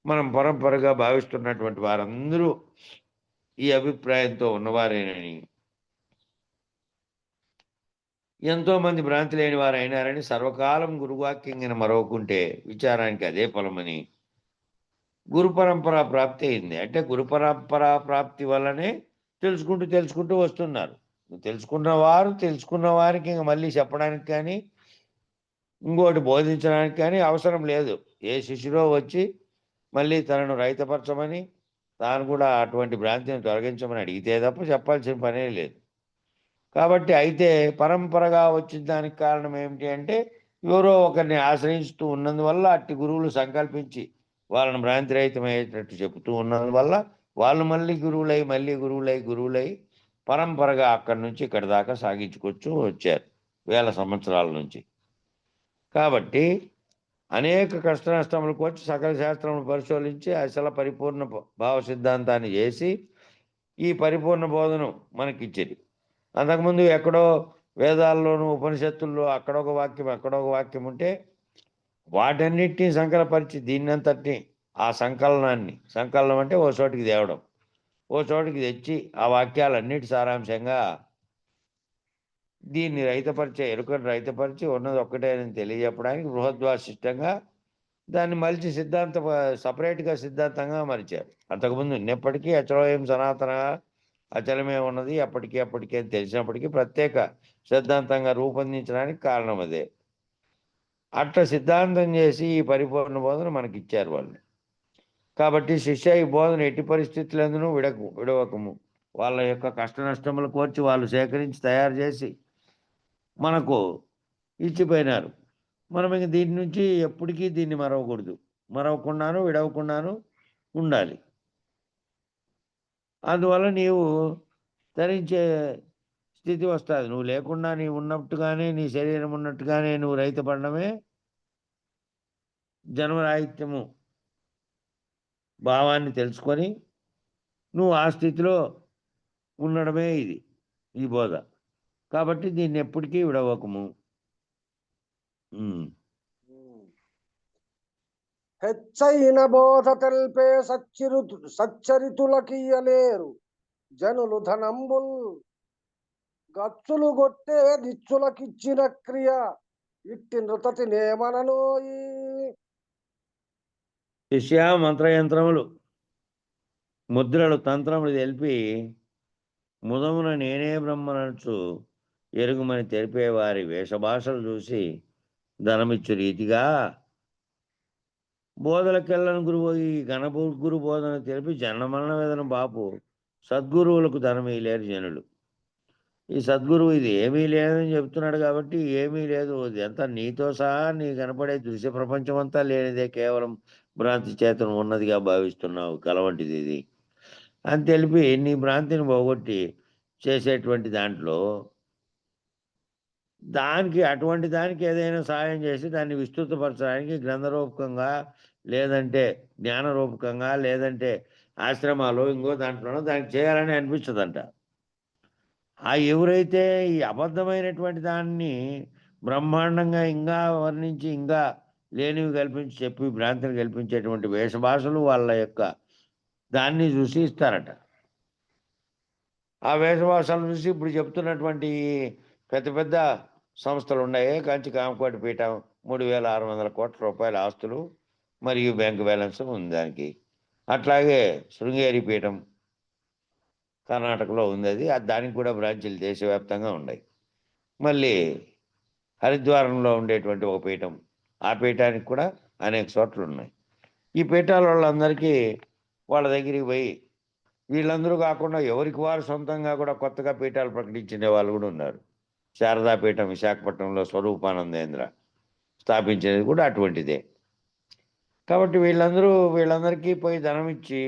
మనం పరంపరగా భావిస్తున్నటువంటి వారందరూ ఈ అభిప్రాయంతో ఉన్నవారేనని, ఎంతో మంది భ్రాంతి లేని వారు అయినారని, సర్వకాలం గురువాక్యంగా మరవకుంటే విచారానికి అదే ఫలమని, గురు పరంపర ప్రాప్తి అయింది. అంటే గురు పరంపర ప్రాప్తి వల్లనే తెలుసుకుంటూ వస్తున్నారు. తెలుసుకున్న వారికి ఇంక మళ్ళీ చెప్పడానికి కానీ ఇంకోటి బోధించడానికి కానీ అవసరం లేదు. ఏ శిష్యుడో వచ్చి మళ్ళీ తనను రైతపరచమని, తాను కూడా అటువంటి భ్రాంతిని తొలగించమని అడిగితే తప్ప చెప్పాల్సిన పనే లేదు. కాబట్టి అయితే పరంపరగా వచ్చిన దానికి కారణం ఏమిటి అంటే, ఎవరో ఒకరిని ఆశ్రయిస్తూ ఉన్నందువల్ల, అట్టి గురువులు సంకల్పించి వాళ్ళని భ్రాంతి రహితమయ్యేటట్టు చెబుతూ ఉన్నందువల్ల వాళ్ళు మళ్ళీ గురువులై పరంపరగా అక్కడి నుంచి ఇక్కడి దాకా సాగించుకొచ్చు వచ్చారు వేల సంవత్సరాల నుంచి. కాబట్టి అనేక కష్ట నష్టములకు వచ్చి సకల శాస్త్రములు పరిశోధించి అసలు పరిపూర్ణ భావ సిద్ధాంతాన్ని చేసి ఈ పరిపూర్ణ బోధను మనకిచ్చేది. అంతకుముందు ఎక్కడో వేదాల్లోనూ ఉపనిషత్తుల్లో అక్కడొక వాక్యం ఉంటే వాటన్నిటినీ సంకలపరిచి దీన్నంతటినీ ఆ సంకలనం అంటే ఓ చోటికి తేవడం, ఓ చోటికి తెచ్చి ఆ వాక్యాలన్నిటి సారాంశంగా దీన్ని ఎరుకను రైతపరిచి ఉన్నది ఒక్కటే అని తెలియజెప్పడానికి బృహద్వాసిష్టంగా దాన్ని మలిచి సపరేట్గా సిద్ధాంతంగా మలిచారు. అంతకుముందు ఉన్నప్పటికీ అచలం సనాతన అచలమే ఉన్నది అప్పటికే అని తెలిసినప్పటికీ ప్రత్యేక సిద్ధాంతంగా రూపొందించడానికి కారణం అదే. అట్లా సిద్ధాంతం చేసి ఈ పరిపూర్ణ బోధన మనకిచ్చారు వాళ్ళు. కాబట్టి శిష్య ఈ బోధన ఎట్టి పరిస్థితులందునూ విడవకము. వాళ్ళ యొక్క కష్ట నష్టములు కోర్చి వాళ్ళు సేకరించి తయారు చేసి మనకు ఇచ్చిపోయినారు. మనం ఇంక దీని నుంచి ఎప్పటికీ దీన్ని మరవకుండాను విడవకుండాను ఉండాలి. అందువల్ల నీవు ధరించే స్థితి వస్తుంది. నువ్వు లేకుండా నీవు ఉన్నట్టుగానే, నీ శరీరం ఉన్నట్టుగానే నువ్వు రైతపడమే జన్మరాహిత్యము భావాన్ని తెలుసుకొని నువ్వు ఆ స్థితిలో ఉండడమే ఈ బోధ. కాబట్టి దీన్ని ఎప్పటికీ విడవకము. హెచ్చైన బోధ తెల్పే సచ్చరితులకియలేరు జనులు ధనంబుల్ గచ్చులు గొట్టే దిచ్చులకిచ్చిన క్రియ ఇట్టి నృతతి నేమననోయి. శిష్య మంత్రయంత్రములు ముద్రలు తంత్రములు తెలిపి ముదమున నేనే బ్రహ్మనచ్చు ఎరుగుమని తెలిపేవారి వేషభాషలు చూసి ధనమిచ్చు రీతిగా బోధలకెళ్ళను గురువు ఈ గురు బోధన తెలిపి జన్మరణ వేదన బాపు సద్గురువులకు ధనమీలేరు జనులు. ఈ సద్గురువు ఇది ఏమీ లేదని చెప్తున్నాడు కాబట్టి ఏమీ లేదు, ఇదంతా నీతో సహా నీ కనపడే దృశ్య ప్రపంచం అంతా లేనిదే, కేవలం భ్రాంతి చేతనం ఉన్నదిగా భావిస్తున్నావు, కలవంటిది ఇది అని తెలిపి నీ భ్రాంతిని పోగొట్టి చేసేటువంటి దాంట్లో అటువంటి దానికి ఏదైనా సహాయం చేసి దాన్ని విస్తృతపరచడానికి గ్రంథరూపకంగా, లేదంటే జ్ఞానరూపకంగా, లేదంటే ఆశ్రమాలు ఇంకో దాంట్లోనో దానికి చేయాలని అనిపించదంట. ఎవరైతే ఈ అబద్ధమైనటువంటి దాన్ని బ్రహ్మాండంగా ఇంకా వర్ణించి ఇంకా లేనివి కల్పించి చెప్పి భ్రాంతిని కల్పించేటువంటి వేషభాషలు వాళ్ళ యొక్క దాన్ని చూసి ఇస్తారట. ఆ వేషభాషలు చూసి ఇప్పుడు చెప్తున్నటువంటి పెద్ద పెద్ద సంస్థలు ఉన్నాయి. కంచి కామకోటి పీఠం 3,600 కోట్ల రూపాయల ఆస్తులు మరియు బ్యాంకు బ్యాలెన్స్ ఉంది దానికి. అట్లాగే శృంగేరి పీఠం కర్ణాటకలో ఉంది, దానికి కూడా బ్రాంచీలు దేశవ్యాప్తంగా ఉన్నాయి. మళ్ళీ హరిద్వారంలో ఉండేటువంటి ఒక పీఠం, ఆ పీఠానికి కూడా అనేక చోట్ల ఉన్నాయి. ఈ పీఠాల వాళ్ళందరికీ వాళ్ళ దగ్గరికి పోయి, వీళ్ళందరూ కాకుండా ఎవరికి వారు సొంతంగా కూడా కొత్తగా పీఠాలు ప్రకటించిన వాళ్ళు కూడా ఉన్నారు. శారదాపీఠం విశాఖపట్నంలో స్వరూపానందేంద్ర స్థాపించేది కూడా అటువంటిదే. కాబట్టి వీళ్ళందరికీ పోయి ధనం ఇచ్చి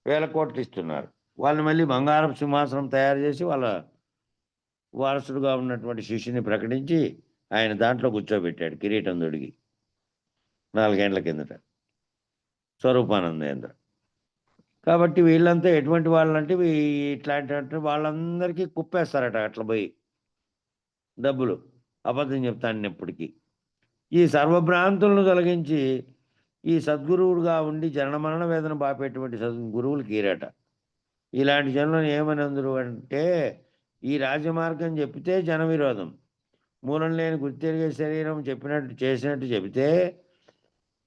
1,000 కోట్లు ఇస్తున్నారు. వాళ్ళు మళ్ళీ బంగారం సింహాసనం తయారు చేసి వాళ్ళ వారసుడుగా ఉన్నటువంటి శిష్యుని ప్రకటించి ఆయన దాంట్లో కూర్చోబెట్టాడు కిరీటం దొడిగి 4 ఏళ్ల కిందట స్వరూపానందేంద్ర. కాబట్టి వీళ్ళంతా ఎటువంటి వాళ్ళంటే ఇట్లాంటి వాళ్ళందరికీ కుప్పేస్తారట అట్లా పోయి డబ్బులు, అబద్ధం చెప్తానప్పటికీ. ఈ సర్వభ్రాంతులను తొలగించి ఈ సద్గురువుడుగా ఉండి జనన మరణ వేదన బాపేటువంటి గురువులు కీరట. ఇలాంటి జనులను ఏమని అందరు అంటే ఈ రాజమార్గం చెప్తే జన విరోధం, మూలం లేని గుర్తెరిగే శరీరం చెప్పినట్టు చేసినట్టు చెబితే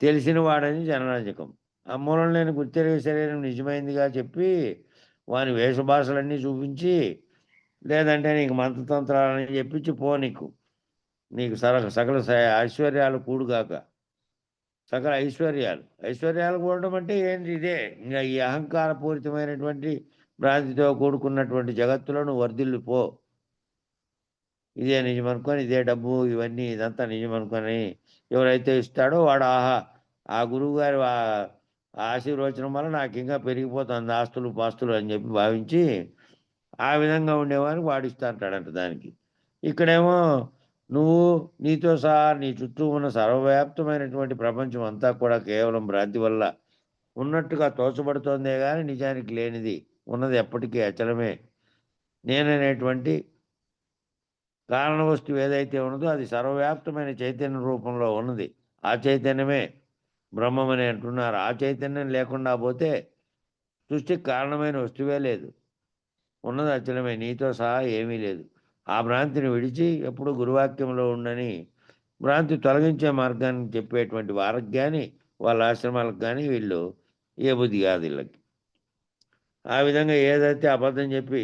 తెలిసిన వాడని జనరంజకం. ఆ మూలం లేని గుర్తెరిగే శరీరం నిజమైందిగా చెప్పి వాని వేషభాషలన్నీ చూపించి, లేదంటే నీకు మంత్రతంత్రాలని చెప్పించి పో, నీకు సకల ఐశ్వర్యాలు కూడుగాక. సకల ఐశ్వర్యాలు కూడడం అంటే ఏంటి? ఇదే ఇంకా ఈ అహంకారపూరితమైనటువంటి భ్రాంతితో కూడుకున్నటువంటి జగత్తులో నువ్వు వర్ధిల్లు పో. ఇదే నిజం అనుకొని, ఇదే డబ్బు, ఇవన్నీ ఇదంతా నిజం అనుకొని ఎవరైతే ఇస్తాడో వాడు ఆ గురువు గారి ఆశీర్వచనం వల్ల నాకు ఇంకా పెరిగిపోతుంది ఆస్తులు పాస్తులు అని చెప్పి భావించి ఆ విధంగా ఉండేవాడిని వాడు ఇస్తా అంటాడంట దానికి. ఇక్కడేమో నువ్వు నీతో సహా నీ చుట్టూ ఉన్న సర్వవ్యాప్తమైనటువంటి ప్రపంచం అంతా కూడా కేవలం భ్రాంతి వల్ల ఉన్నట్టుగా తోచబడుతోందే కానీ నిజానికి లేనిది, ఉన్నది ఎప్పటికీ అచలమే. నేననేటువంటి కారణ వస్తువు ఏదైతే ఉన్నదో అది సర్వవ్యాప్తమైన చైతన్య రూపంలో ఉన్నది. ఆ చైతన్యమే బ్రహ్మమని అంటున్నారు. ఆ చైతన్యం లేకుండా పోతే సృష్టికి కారణమైన వస్తువే లేదు. ఉన్నది అచలమే, నీతో సహా ఏమీ లేదు. ఆ భ్రాంతిని విడిచి ఎప్పుడు గురువాక్యంలో ఉండని భ్రాంతి తొలగించే మార్గాన్ని చెప్పేటువంటి వారికి కానీ వాళ్ళ ఆశ్రమాలకు కానీ వీళ్ళు ఏ బుద్ధి కాదు వీళ్ళకి. ఆ విధంగా ఏదైతే అబద్ధం చెప్పి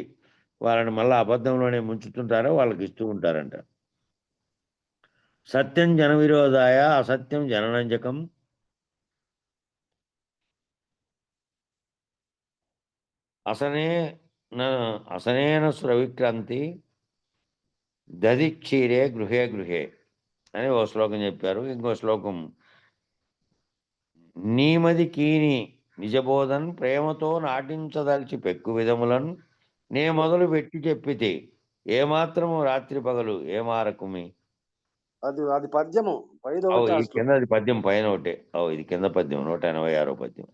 వాళ్ళని మళ్ళీ అబద్ధంలోనే ముంచుతుంటారో వాళ్ళకి ఇస్తూ ఉంటారంట. సత్యం జన విరోధాయ అసత్యం జనరంజకం అసనేన సురవిక్రాంతి దదిక్షీరే గృహే గృహే అని ఓ శ్లోకం చెప్పారు. ఇంకో శ్లోకం నీమది కీని నిజబోధన్ ప్రేమతో నాటించదలిచి పెక్కు విధములను నే మొదలు పెట్టి చెప్పితే ఏమాత్రము రాత్రి పగలు ఏమారకుమి. అది పద్యము ఈ కింద అది పద్యం, పైన ఒకటే. ఇది కింద పద్యం 186వ పద్యం.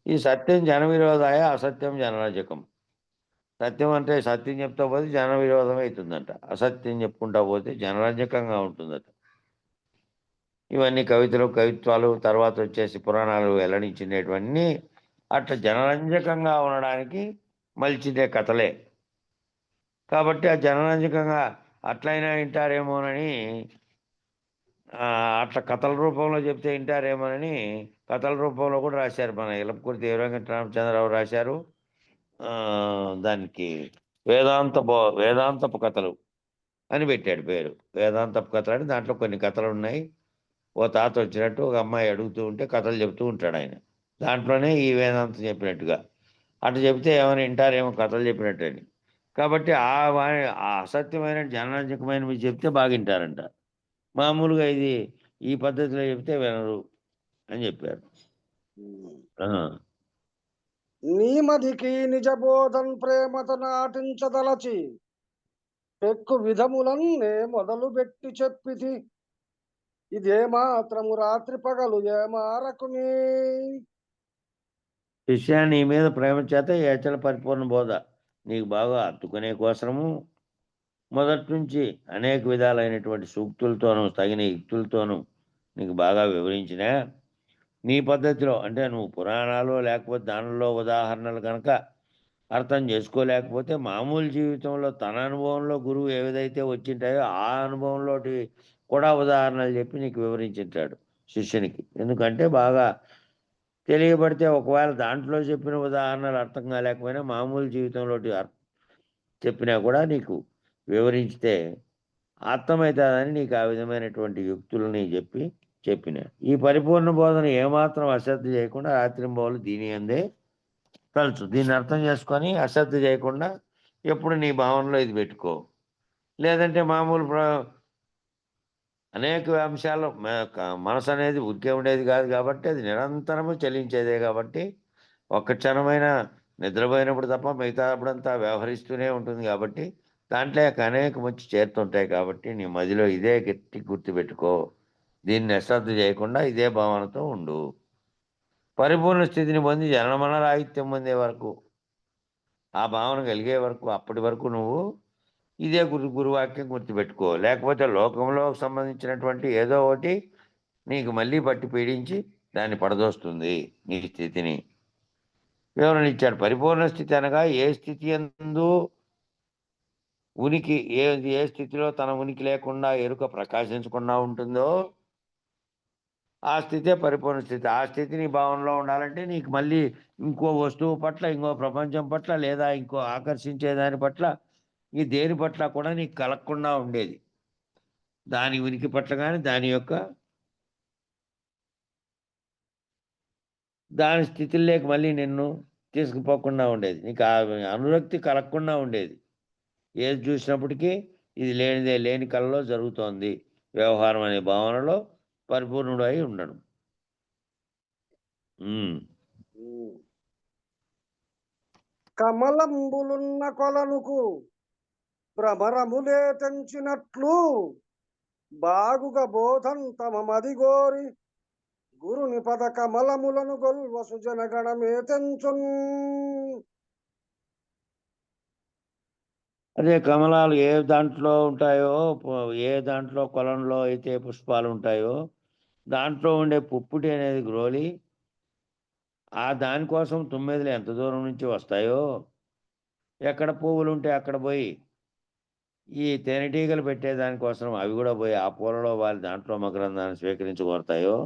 ఈ సత్యం జన విరోధాయ అసత్యం జనరంజకం. సత్యం అంటే సత్యం చెప్తా పోతే జన విరోధం అవుతుందంట, అసత్యం చెప్పుకుంటా పోతే జనరంజకంగా ఉంటుందట. ఇవన్నీ కవిత్వాలు తర్వాత వచ్చేసి పురాణాలు వెల్లడించినటువన్నీ అట్లా జనరంజకంగా ఉండడానికి మలిచిందే కథలే. కాబట్టి ఆ జనరంజకంగా అట్లయినా వింటారేమోనని, అట్లా కథల రూపంలో చెప్తే వింటారేమోనని కథల రూపంలో కూడా రాశారు. మన ఇలపకుర్తి రామచంద్రరావు రాశారు. దానికి వేదాంతపు కథలు అని పెట్టాడు పేరు. వేదాంతపు కథలు అని దాంట్లో కొన్ని కథలు ఉన్నాయి. ఓ తాత వచ్చినట్టు ఒక అమ్మాయి అడుగుతూ ఉంటే కథలు చెప్తూ ఉంటాడు ఆయన. దాంట్లోనే ఈ వేదాంతం చెప్పినట్టుగా అటు చెప్తే ఏమైనా వింటారేమో కథలు చెప్పినట్టని. కాబట్టి ఆ అసత్యమైన జనరంజకమైనవి చెప్తే బాగా వింటారంట. మామూలుగా ఇది ఈ పద్ధతిలో చెప్తే వినరు అని చెప్పారు. నీమదికి నిజబోధన్ ప్రేమతో నాటించదలచి పెక్కు విధములను నే మొదలు పెట్టి చెప్పితి ఇదే మాత్రము రాత్రి పగలు ఏమారకుని. శిష్యా, నీ మీద ప్రేమ చేత ఈ అచల పరిపూర్ణ బోధ నీకు బాగా అత్తుకునే కోసము మొదటి నుంచి అనేక విధాలైనటువంటి సూక్తులతోనూ తగిన యుక్తులతోనూ నీకు బాగా వివరించిన నీ పద్ధతిలో, అంటే నువ్వు పురాణాలు లేకపోతే దానిలో ఉదాహరణలు కనుక అర్థం చేసుకోలేకపోతే మామూలు జీవితంలో తన అనుభవంలో గురువు ఏదైతే వచ్చింటాయో ఆ అనుభవంలో కూడా ఉదాహరణలు చెప్పి నీకు వివరించింటాడు శిష్యునికి. ఎందుకంటే బాగా తెలియబడితే ఒకవేళ దాంట్లో చెప్పిన ఉదాహరణలు అర్థం కాలేకపోయినా మామూలు జీవితంలో చెప్పినా కూడా నీకు వివరించితే అర్థమవుతుందని నీకు ఆ విధమైనటువంటి యుక్తులని చెప్పిన ఈ పరిపూర్ణ బోధన ఏమాత్రం అశ్రద్ధ చేయకుండా రాత్రింబవలు దీని అందే తలుచు. దీన్ని అర్థం చేసుకొని అశ్రద్ధ చేయకుండా ఎప్పుడు నీ భావనలో ఇది పెట్టుకో. లేదంటే మామూలు అనేక అంశాలు మనసు అనేది ఉరికే ఉండేది కాదు కాబట్టి అది నిరంతరము చలించేదే కాబట్టి ఒక్క క్షణమైన నిద్రపోయినప్పుడు తప్ప మిగతాప్పుడంతా వ్యవహరిస్తూనే ఉంటుంది కాబట్టి దాంట్లో అనేక మంచి చేరుతుంటాయి. కాబట్టి నీ మదిలో ఇదే గట్టి గుర్తుపెట్టుకో. దీన్ని అశ్రద్ధ చేయకుండా ఇదే భావనతో ఉండు. పరిపూర్ణ స్థితిని పొంది జనమన రాహిత్యం పొందే వరకు, ఆ భావన కలిగే వరకు, అప్పటి వరకు నువ్వు ఇదే గురువాక్యం గుర్తుపెట్టుకో. లేకపోతే లోకంలో సంబంధించినటువంటి ఏదో ఒకటి నీకు మళ్ళీ పట్టి పీడించి దాన్ని పడదోస్తుంది నీ స్థితిని. వివరణ ఇచ్చాడు. పరిపూర్ణ స్థితి అనగా ఏ స్థితి యందు ఉనికి ఏ స్థితిలో తన ఉనికి లేకుండా ఎరుక ప్రకాశించకుండా ఉంటుందో ఆ స్థితే పరిపూర్ణ స్థితి. ఆ స్థితి నీ భావనలో ఉండాలంటే నీకు మళ్ళీ ఇంకో వస్తువు పట్ల, ఇంకో ప్రపంచం పట్ల, లేదా ఇంకో ఆకర్షించే దాని పట్ల, ఈ దేని పట్ల కూడా నీకు కలగకుండా ఉండేది. దాని ఉనికి పట్ల కానీ దాని స్థితిలోకి మళ్ళీ నిన్ను తీసుకుపోకుండా ఉండేది. నీకు ఆ అనురక్తి కలగకుండా ఉండేది. ఏది చూసినప్పటికీ ఇది లేనిదే లేని కళలో జరుగుతోంది వ్యవహారం అనే భావనలో పరిపూర్ణుడు అయి ఉండడం. కమలంబులున్న కొలనుకు భ్రమరములే తెంచినట్లు బాగుగా బోధం తమ మదిగోరి గురుని పద కమలములను గొల్వ సుజనగణమే తెంచున్. అదే కమలాలు ఏ దాంట్లో ఉంటాయో, ఏ దాంట్లో కొలంలో అయితే పుష్పాలు ఉంటాయో దాంట్లో ఉండే పుప్పుటి అనేది గ్రోలి ఆ దానికోసం తుమ్మెదలు ఎంత దూరం నుంచి వస్తాయో, ఎక్కడ పువ్వులు ఉంటే అక్కడ పోయి ఈ తేనెటీగలు పెట్టేదానికోసం అవి కూడా పోయి ఆ పూలలో వాళ్ళు దాంట్లో మకరందాన్ని స్వీకరించగోరుతాయో,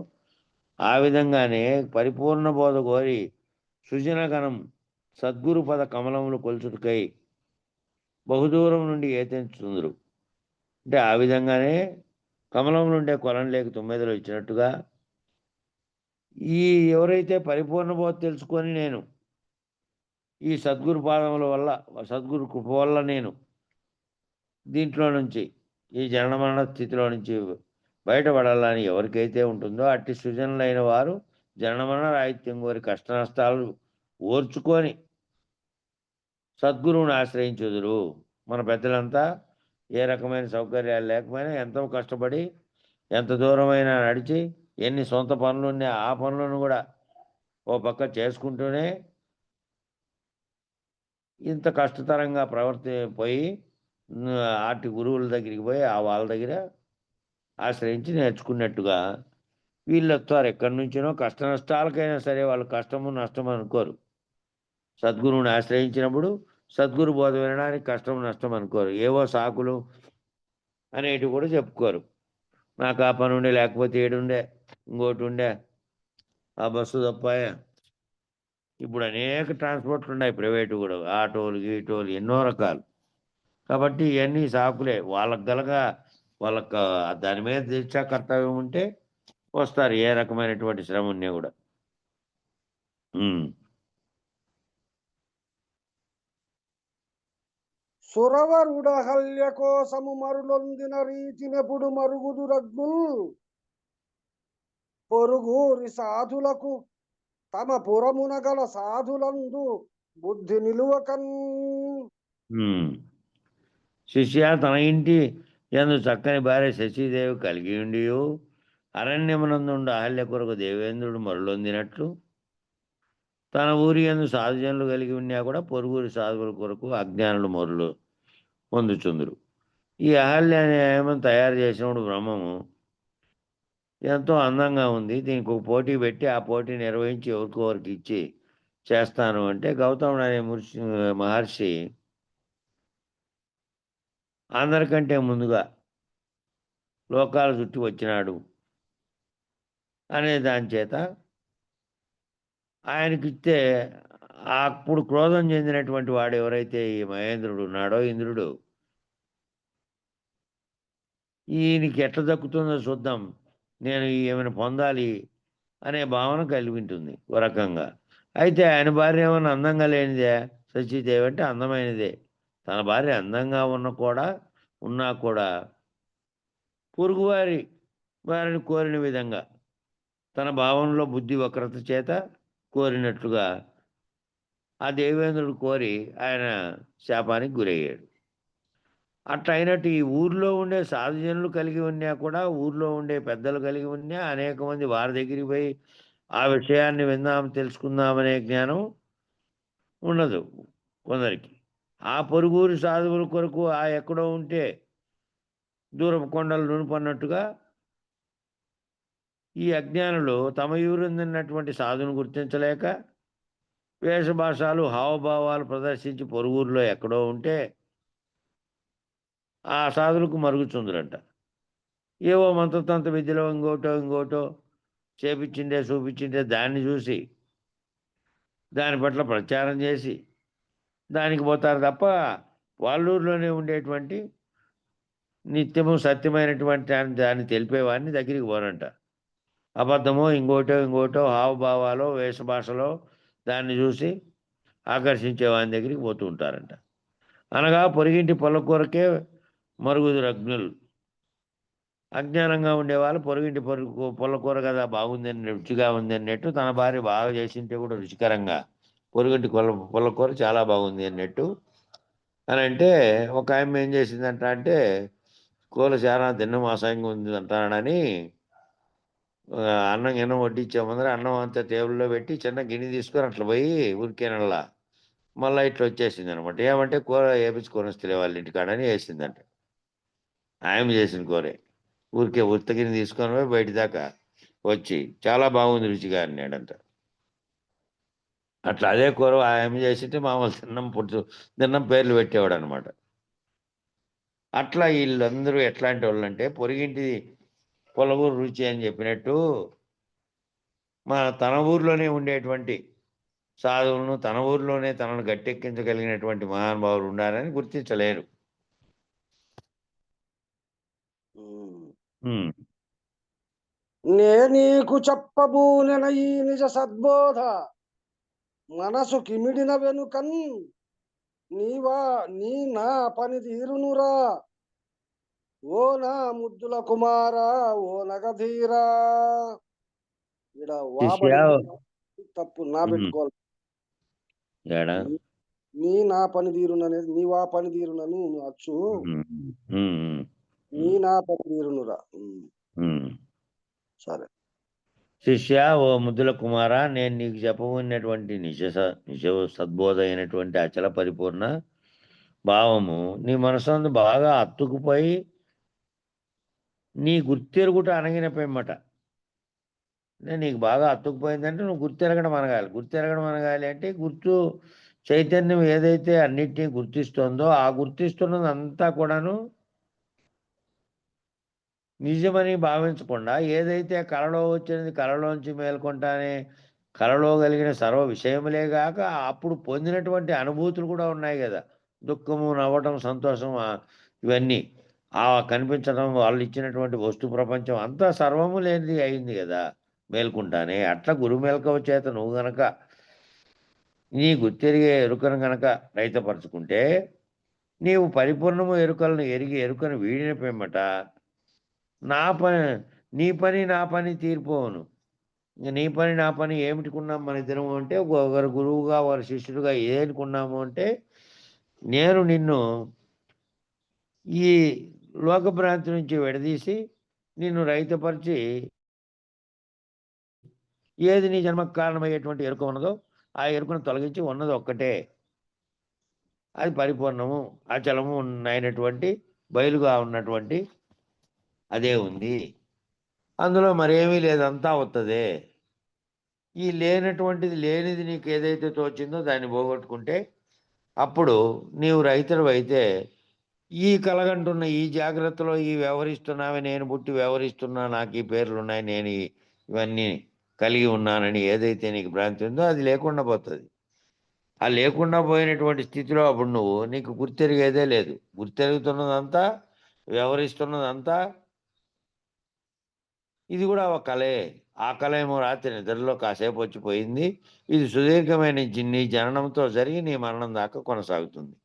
ఆ విధంగానే పరిపూర్ణ బోధ కోరి సృజనగణం సద్గురు పద కమలములు కొలుచుటకై బహుదూరం నుండి ఏతెంచుతుందరు. అంటే ఆ విధంగానే కమలం నుండే కొలం లేక తుమ్మెదలు ఇచ్చినట్టుగా ఈ ఎవరైతే పరిపూర్ణ బోధ తెలుసుకొని నేను ఈ సద్గురు పాదముల వల్ల, సద్గురు కృప వల్ల నేను దీంట్లో నుంచి ఈ జనన మరణ స్థితిలో నుంచి బయటపడాలని ఎవరికైతే ఉంటుందో అట్టి సృజనులైన వారు జనన మరణ రాహిత్యం కోరి కష్ట నష్టాలు ఓర్చుకొని సద్గురువుని ఆశ్రయించుదురు. మన పెద్దలంతా ఏ రకమైన సౌకర్యాలు లేకపోయినా ఎంతో కష్టపడి ఎంత దూరమైనా నడిచి ఎన్ని సొంత పనులు ఉన్నా ఆ పనులను కూడా ఓ పక్క చేసుకుంటూనే ఇంత కష్టతరంగా పోయి ఆటి గురువుల దగ్గరికి పోయి వాళ్ళ దగ్గర ఆశ్రయించి నేర్చుకున్నట్టుగా వీళ్ళు వస్తారు. ఎక్కడి నుంచినో కష్ట నష్టాలకైనా సరే వాళ్ళు కష్టము నష్టం అనుకోరు. సద్గురువుని ఆశ్రయించినప్పుడు సద్గురు బోధ వినడానికి కష్టం నష్టం అనుకోరు. ఏవో సాకులు అనేటివి కూడా చెప్పుకోరు. నాకు ఆ పని ఉండే, లేకపోతే ఏడుండే, ఇంకోటి ఉండే, ఆ బస్సు తప్పాయ. ఇప్పుడు అనేక ట్రాన్స్పోర్ట్లు ఉన్నాయి, ప్రైవేటు కూడా, ఆటోలు గీటోలు ఎన్నో రకాలు. కాబట్టి ఇవన్నీ సాకులే. వాళ్ళకి వాళ్ళకి దాని మీద దీక్షా కర్తవ్యం ఉంటే వస్తారు, ఏ రకమైనటువంటి శ్రమ ఉన్నా కూడా. సురవరుడహల్య కోసము మరులొందిన రీతినెప్పుడు మరుగుదురగ్నుల్ పొరుగురి సాధులకు తమ పురమున గల సాధులందు బుద్ధి నిలువకన్. శిష్య తన ఇంటి ఎందు చక్కని భార్య శశీదేవి కలిగి ఉండి అరణ్యమునందుండు అహల్య కొరకు దేవేంద్రుడు మరులొందినట్లు తన ఊరి ఎందు సాధుజనులు కలిగి ఉన్నా కూడా పొరుగురి సాధువుల కొరకు అజ్ఞానులు మరులు పొందుచుందురు. ఈ అహల్య అనే తయారు చేసినప్పుడు బ్రహ్మము ఎంతో అందంగా ఉంది, దీనికి ఒక పోటీ పెట్టి ఆ పోటీ నిర్వహించి ఎవరికొవరికి ఇచ్చి చేస్తాను అంటే గౌతముడు అనే మహర్షి అందరికంటే ముందుగా లోకాలు చుట్టి వచ్చినాడు అనే దాని చేత ఆయనకిస్తే అప్పుడు క్రోధం చెందినటువంటి వాడు ఎవరైతే ఈ మహేంద్రుడు ఉన్నాడో, ఇంద్రుడు, ఈయనకి ఎట్లా దక్కుతుందో చూద్దాం, నేను ఏమైనా పొందాలి అనే భావన కలిగి ఉంటుంది ఓ రకంగా. అయితే ఆయన భార్య ఏమైనా అందంగా లేనిదే శశీదేవి అంటే అందమైనదే. తన భార్య అందంగా ఉన్నా కూడా వారిని కోరిన విధంగా తన భావనలో బుద్ధి వక్రత చేత కోరినట్లుగా ఆ దేవేంద్రుడు కోరి ఆయన శాపానికి గురయ్యాడు. అట్లా అయినట్టు ఈ ఊర్లో ఉండే సాధుజనులు కలిగి ఉన్నా కూడా, ఊర్లో ఉండే పెద్దలు కలిగి ఉన్నా అనేక మంది వారి దగ్గరికి పోయి ఆ విషయాన్ని విందాం తెలుసుకుందామనే జ్ఞానం ఉండదు కొందరికి. ఆ పొరుగురు సాధువుల కొరకు ఆ ఎక్కడో ఉంటే దూరపు కొండలు నునుపన్నట్టుగా ఈ అజ్ఞానులు తమ ఊరందున్నటువంటి సాధువును గుర్తించలేక వేషభాషాలు హావభావాలు ప్రదర్శించి పొరుగురులో ఎక్కడో ఉంటే ఆ సాధులకు మరుగుచుందురంట. ఏవో మంత్రతంత్ర విద్యలో ఇంకోటో చేపించిండే చూపించిండే దాన్ని చూసి దాని పట్ల ప్రచారం చేసి దానికి పోతారు తప్ప వాళ్ళూరులోనే ఉండేటువంటి నిత్యము సత్యమైనటువంటి దాన్ని తెలిపేవాడిని దగ్గరికి పోరంట. అబద్ధమో ఇంకోటో హావభావాలో వేషభాషలో దాన్ని చూసి ఆకర్షించేవాని దగ్గరికి పోతూ ఉంటారంట. అనగా పొరిగింటి పొలకూరకే మరుగుదురు అగ్నులు. అజ్ఞానంగా ఉండేవాళ్ళు పొరుగింటి పొలకూర కదా బాగుందని రుచిగా ఉంది అన్నట్టు, తన భార్య బాగా చేసింటే కూడా రుచికరంగా పొరుగింటి పొలకూర చాలా బాగుంది అన్నట్టు అని అంటే, ఒక ఆమె ఏం చేసిందంట అంటే కూర చాలా తిన్నం అసహ్యంగా ఉంది అంటానని అన్నం గిన్నం వడ్డించే ముందర అన్నం అంతా టేబుల్లో పెట్టి చిన్న గిన్నె తీసుకొని అట్లా పోయి ఉరికేనల్లా మళ్ళీ ఇట్లా వచ్చేసింది అనమాట. ఏమంటే కూర వేపించుకొని వస్తే వాళ్ళ ఇంటికాడని వేసిందంట. ఆమె చేసిన కూరే ఊరికే ఉత్తగిని తీసుకొని పోయి బయట దాకా వచ్చి చాలా బాగుంది రుచిగా అన్నాడంట. అట్లా అదే కూర ఆమె చేసింటే మామూలు తిన్నం పేర్లు పెట్టేవాడు అనమాట. అట్లా వీళ్ళందరూ ఎట్లాంటి వాళ్ళు అంటే పొరిగింటి పొలగూరు రుచి అని చెప్పినట్టు తన ఊర్లోనే ఉండేటువంటి సాధువులను, తన ఊర్లోనే తనను గట్టెక్కించగలిగినటువంటి మహానుభావులు ఉండాలని గుర్తించలేరు. నే నీకు చెప్పబూనెన ఈ నిజ సద్బోధ మనసు కిమిడిన వెనుకన్ నీ నా పని తీరునురా ఓ నా ముద్దుల కుమారా ఓ నగధీరా. ఇక్కడ వాబడి తప్పు నా పెట్టుకోవాలి. నీ నా పని తీరును అనేది నీ వా పని తీరునను అచ్చు, నీ నా పని తీరునురా. సరే. శిష్య ఓ ముద్దుల కుమార, నేను నీకు చెప్పబోయినటువంటి నిజ సద్బోధ అయినటువంటి అచల పరిపూర్ణ భావము నీ మనసు బాగా అత్తుకుపోయి నీ గుర్తెరుగుట అనగిన పెమ్మట. నీకు బాగా అత్తుకుపోయిందంటే నువ్వు గుర్తెరగడం అనగాలి. గుర్తెరగడం అనగాలి అంటే గుర్తు చైతన్యం ఏదైతే అన్నిటినీ గుర్తిస్తుందో ఆ గుర్తిస్తున్నది అంతా కూడాను నిజమని భావించకుండా ఏదైతే కళలో వచ్చినది కళలోంచి మేల్కొంటానే కళలో కలిగిన సర్వ విషయములేగాక అప్పుడు పొందినటువంటి అనుభూతులు కూడా ఉన్నాయి కదా, దుఃఖము, నవ్వటం, సంతోషం, ఇవన్నీ కనిపించడం, వాళ్ళు ఇచ్చినటువంటి వస్తు ప్రపంచం అంతా సర్వము లేనిది అయింది కదా మేల్కుంటానే. అట్లా గురుమేల్కవ చేత నువ్వు గనక నీ గుర్తెరిగే ఎరుకను గనక రైతపరుచుకుంటే నీవు పరిపూర్ణము ఎరుకలను ఎరుకను వీడిన పిమ్మట నీ పని నా పని తీరిపోవును. ఇంక నీ పని నా పని ఏమిటికున్నాం మన ఇద్దరము అంటే, ఒకరు గురువుగా వారి శిష్యుడుగా ఏనుకున్నాము అంటే, నేను నిన్ను ఈ లోకభ్రాంతి నుంచి విడదీసి నిన్ను రైతపరిచి ఏది నీ జన్మకు కారణమయ్యేటువంటి ఎరుక ఉన్నదో ఆ ఎరుకను తొలగించి ఉన్నది ఒక్కటే, అది పరిపూర్ణము అచలము అయినటువంటి బయలుగా ఉన్నటువంటి అదే ఉంది. అందులో మరేమీ లేదంతా వస్తుంది. ఈ లేనటువంటిది లేనిది నీకు ఏదైతే తోచిందో దాన్ని పోగొట్టుకుంటే అప్పుడు నీవు రైతుడు అయితే ఈ కలగంటున్న ఈ జాగ్రత్తలో ఈ వ్యవహరిస్తున్నావే, నేను పుట్టి వ్యవహరిస్తున్నా, నాకు ఈ పేర్లు ఉన్నాయి, నేను ఇవన్నీ కలిగి ఉన్నానని ఏదైతే నీకు భ్రాంతి ఉందో అది లేకుండా పోతుంది. ఆ లేకుండా పోయినటువంటి స్థితిలో అప్పుడు నీకు గుర్తెరిగేదే లేదు. గుర్తెరుగుతున్నదంతా, వ్యవహరిస్తున్నదంతా ఇది కూడా ఒక కళే. ఆ కళ ఏమో రాత్రి నిద్రలో కాసేపు వచ్చిపోయింది. ఇది సుదీర్ఘమైన నీ జననంతో జరిగి నీ మరణం దాకా కొనసాగుతుంది.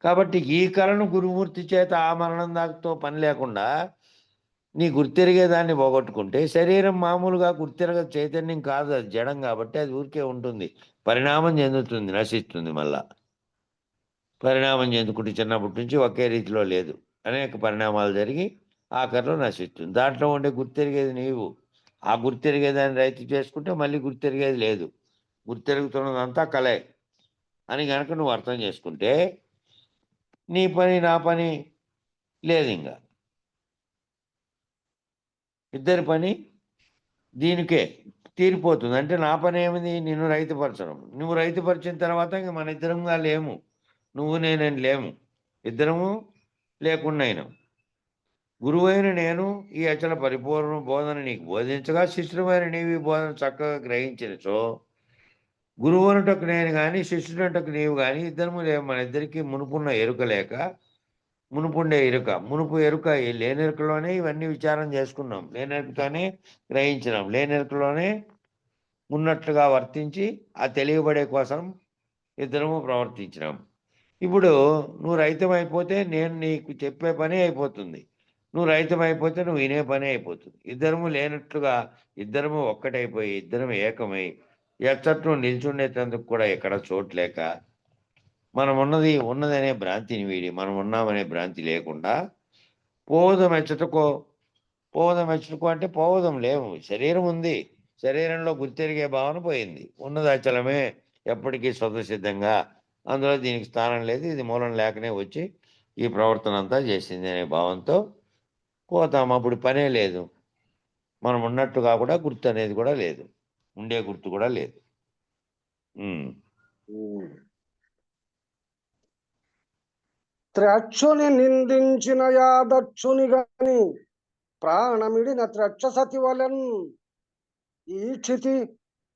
కాబట్టి ఈ కళను గురుమూర్తి చేత ఆ మరణం దాకాతో పని లేకుండా నీ గుర్తెరిగేదాన్ని పోగొట్టుకుంటే శరీరం మామూలుగా గుర్తెరగ చైతన్యం కాదు, అది జడం కాబట్టి అది ఊరికే ఉంటుంది, పరిణామం చెందుతుంది, నశిస్తుంది. మళ్ళా పరిణామం చెందుకుంటే చిన్నప్పటి నుంచి ఒకే రీతిలో లేదు, అనేక పరిణామాలు జరిగి ఆఖరిలో నశిస్తుంది. దాంట్లో ఉండే గుర్తెరిగేది నీవు. ఆ గుర్తెరిగేదాన్ని రైతు చేసుకుంటే మళ్ళీ గుర్తెరిగేది లేదు. గుర్తెరుగుతున్నదంతా కలే అని కనుక నువ్వు అర్థం చేసుకుంటే నీ పని నా పని లేదు, ఇంకా ఇద్దరి పని దీనికే. తీరిపోతుంది. అంటే నా పని ఏమిది? నిన్ను రైతుపరచడం. నువ్వు రైతుపరిచిన తర్వాత ఇంక మన ఇద్దరంగా లేము. నువ్వు నేనేం లేము. ఇద్దరము లేకుండా అయినాం. గురువైన నేను ఈ అచల పరిపూర్ణ బోధన నీకు బోధించగా, శిష్యుడైన నీవు ఈ బోధన చక్కగా గ్రహించినచో, గురువునటకు నేను గాని శిష్యునటకు నీవు గాని ఇద్దరము లేవు. మన ఇద్దరికి మునుపున్న ఎరుక లేక, మునుపుండే ఎరుక, మునుపు ఎరుక లేనెరుకలోనే ఇవన్నీ విచారం చేసుకున్నాం. లేనెరుకతోనే గ్రహించినాం. లేనెరుకలోనే ఉన్నట్లుగా వర్తించి ఆ తెలియబడే కోసం ఇద్దరము ప్రవర్తించినాం. ఇప్పుడు నువ్వు రైతం అయిపోతే నేను నీకు చెప్పే పని అయిపోతుంది. నువ్వు రైతం అయిపోతే నువ్వు వినే పని అయిపోతుంది. ఇద్దరము లేనట్లుగా ఇద్దరము ఒక్కటైపోయి ఇద్దరం ఏకమై ఎచ్చట్లు నిల్చుండేటందుకు కూడా ఎక్కడ చోట్లేక, మనం ఉన్నదనే భ్రాంతిని వీడి మనం ఉన్నామనే భ్రాంతి లేకుండా పోవదం ఎచ్చటకో అంటే పోవదం లేవు. శరీరం ఉంది, శరీరంలో గుర్తెరిగే భావన పోయింది. ఉన్నది అచలమే, ఎప్పటికీ స్వతసిద్ధంగా, అందులో దీనికి స్థానం లేదు, ఇది మూలం లేకనే వచ్చి ఈ ప్రవర్తన అంతా చేసింది అనే భావంతో పోతాం. అప్పుడు పనే లేదు. మనం ఉన్నట్టుగా కూడా గుర్తు అనేది కూడా లేదు, ఉండే గుర్తు కూడా లేదు. త్రక్షుని నిందించిన యాదక్షుని గాని ప్రాణమిడిన త్రక్షసతి వలెన్ ఈ క్షితి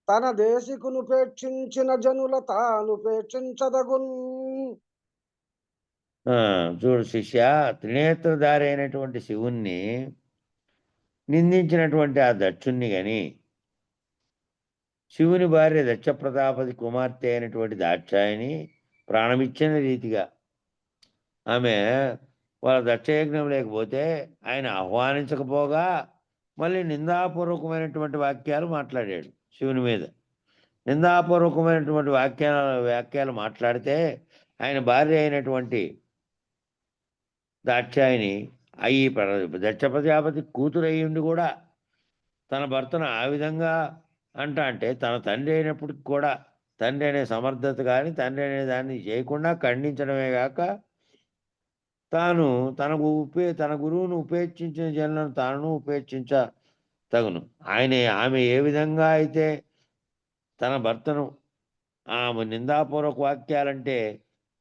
తన దేశికునుపేక్షించిన జనుల తానుపేక్షించదగున్. చూడు శిష్య, త్రినేత్రధారి అయినటువంటి శివుణ్ణి నిందించినటువంటి ఆ దక్షుణ్ణి గని, శివుని భార్య దక్ష ప్రతాపతి కుమార్తె అయినటువంటి దాక్షాయిని ప్రాణమిచ్చిన రీతిగా, ఆమె వాళ్ళ దక్షయజ్ఞం లేకపోతే ఆయన ఆహ్వానించకపోగా మళ్ళీ నిందాపూర్వకమైనటువంటి వాక్యాలు మాట్లాడాడు శివుని మీద. నిందాపూర్వకమైనటువంటి వాక్యాలు మాట్లాడితే ఆయన భార్య అయినటువంటి దాక్షాయిని అయ్యి దక్ష ప్రజాపతి కూతురు అయ్యిండి కూడా తన భర్తను ఆ విధంగా అంటే తన తండ్రి అయినప్పటికి కూడా తండ్రి అనే సమర్థత కానీ తండ్రి అనే దాన్ని చేయకుండా ఖండించడమే కాక, తాను తన గురువును ఉపేక్షించిన జనులను తాను ఉపేక్షించ తగును. ఆమె ఏ విధంగా అయితే తన భర్తను ఆమె నిందాపూర్వక వాక్యాలంటే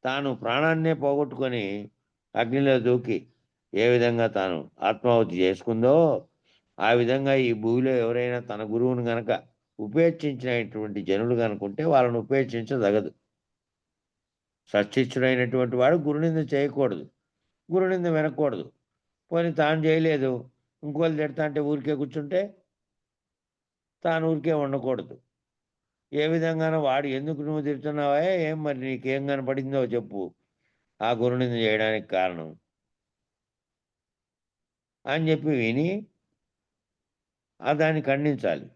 తాను ప్రాణాన్నే పోగొట్టుకొని అగ్నిలో దూకి ఏ విధంగా తాను ఆత్మాహుతి చేసుకుందో, ఆ విధంగా ఈ భూమిలో ఎవరైనా తన గురువును గనక ఉపేక్షించినటువంటి జనులు కనుకుంటే వాళ్ళను ఉపేక్షించదగదు. సచ్చిష్ఠుడైనటువంటి వాడు గురునింద చేయకూడదు, గురునింద వినకూడదు. పోనీ తాను చేయలేదు, ఇంకోళ్ళు తిడతా అంటే ఊరికే కూర్చుంటే తాను ఊరికే ఉండకూడదు. ఏ విధంగానో వాడు ఎందుకు నువ్వు తిడుతున్నావా, ఏం మరి నీకేం కనపడిందో చెప్పు ఆ గురునింద చేయడానికి కారణం అని చెప్పి విని దాన్ని ఖండించాలి.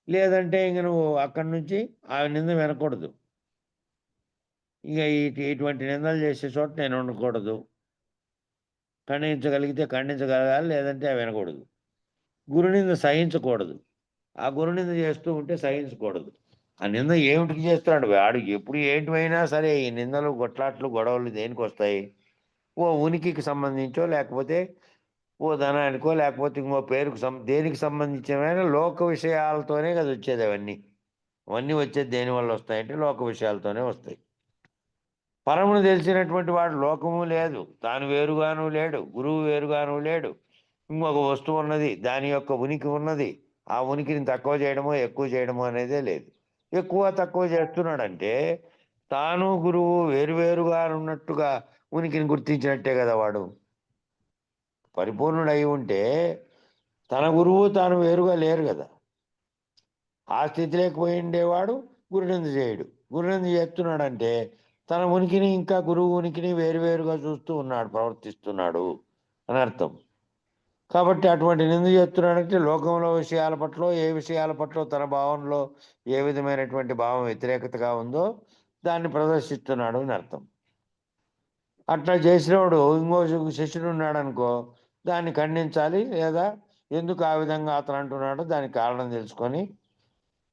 లేదంటే ఇంక నువ్వు అక్కడి నుంచి ఆ నింద వినకూడదు. ఇక ఇటువంటి నిందలు చేసే చోట నేను ఉండకూడదు. ఖండించగలిగితే ఖండించగలగాలి, లేదంటే అవి వినకూడదు. గురునింద సహించకూడదు. ఆ గురునింద చేస్తూ ఉంటే సహించకూడదు. ఆ నింద ఏమిటికి చేస్తున్నాడు వాడు? ఎప్పుడు ఏంటివైనా సరే ఈ నిందలు, గొట్లాట్లు, గొడవలు దేనికి వస్తాయి? ఓ ఉనికికి సంబంధించో, లేకపోతే ఓ ధనానికో, లేకపోతే ఇంకో పేరుకు దేనికి సంబంధించిన లోక విషయాలతోనే కదా వచ్చేది. అవన్నీ వచ్చేది దేనివల్ల వస్తాయంటే లోక విషయాలతోనే వస్తాయి. పరమును తెలిసినటువంటి వాడు లోకము లేదు, తాను వేరుగాను లేడు, గురువు వేరుగాను లేడు. ఇంకొక వస్తువు ఉన్నది, దాని యొక్క ఉనికి ఉన్నది. ఆ ఉనికిని తక్కువ చేయడమో ఎక్కువ చేయడమో అనేదే లేదు. ఎక్కువ తక్కువ చేస్తున్నాడంటే తాను గురువు వేరువేరుగా ఉన్నట్టుగా ఉనికిని గుర్తించినట్టే కదా వాడు. పరిపూర్ణుడై ఉంటే తన గురువు తాను వేరుగా లేరు కదా. ఆ స్థితి లేకపోయి ఉండేవాడు గురునింద చేయడు. గురునింద చేస్తున్నాడంటే తన ఉనికిని ఇంకా గురువు ఉనికిని వేరువేరుగా చూస్తూ ఉన్నాడు, ప్రవర్తిస్తున్నాడు అని అర్థం. కాబట్టి అటువంటి నింద చేస్తున్నాడంటే లోకంలో విషయాల పట్ల, ఏ విషయాల పట్ల తన భావనలో ఏ విధమైనటువంటి భావం వ్యతిరేకతగా ఉందో దాన్ని ప్రదర్శిస్తున్నాడు అని అర్థం. అట్లా చేసినవాడు ఇంకో శిష్యుడు ఉన్నాడు అనుకో, దాన్ని ఖండించాలి. లేదా ఎందుకు ఆ విధంగా అతను అంటున్నాడో దానికి కారణం తెలుసుకొని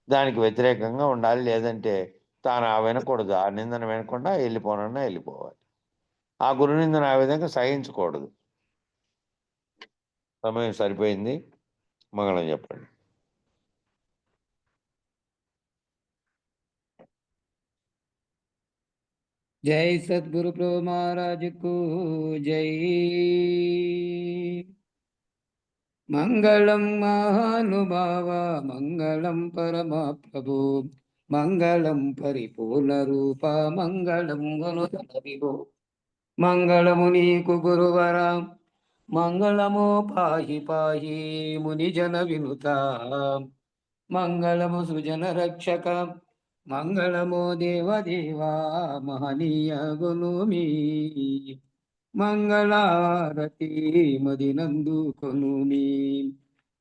దానికి వ్యతిరేకంగా ఉండాలి. లేదంటే తాను వినకూడదు. ఆ నిందన వినకుండా వెళ్ళిపోవాలి. ఆ గురు నిందన ఆ విధంగా సహించకూడదు. సమయం సరిపోయింది. మంగళం చెప్పండి. జై సద్గురు ప్రభు మహారాజుకు జై. మంగళం మహానుభావ మంగళం పరమ ప్రభు మంగళం పరిపూర్ణ రూప మంగళం గణుధర విభో. మంగళము నీకు గురువర మంగళము పాహి పాహి మునిజన వినుత. మంగళము సుజన రక్షక మంగళము దేవదేవా మహనీయ గుణుమి. మంగళారతి మదినందు కొనుమి.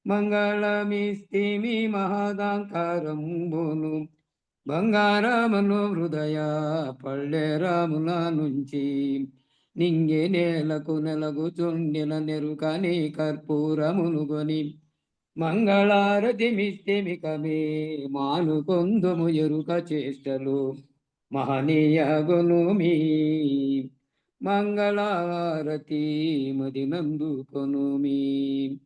మంగళమిస్తిమి మహదాంకారంబును బంగారమను హృదయ పళ్ళెరాముల నుంచి. నింగే నేలకు నెలగుచుండిన నెరుకని కర్పూరమునుగొని మంగళారతి మిస్తిమికమే మానుకొందుము ఎరుక చేష్టలు మహనీయ గుణుమి. మంగళారతి మదినందు కొనుమి.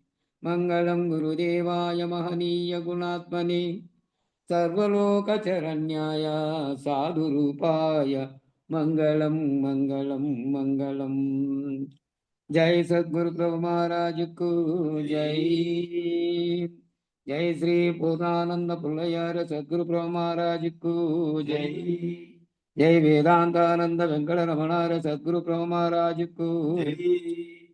మంగళం గురుదేవాయ మహనీయ గుణాత్మని సర్వలోకచరణ్యాయ సాధురూపాయ మంగళం మంగళం మంగళం. జై సద్గురు ప్రభు మహారాజుకు జై. జై శ్రీ పూర్ణానంద పుల్లయార సద్గురు ప్రభు మహారాజుకు జై. జై వేదాంతానంద వెంకటరమణార సద్గురు ప్రభు మహారాజుకు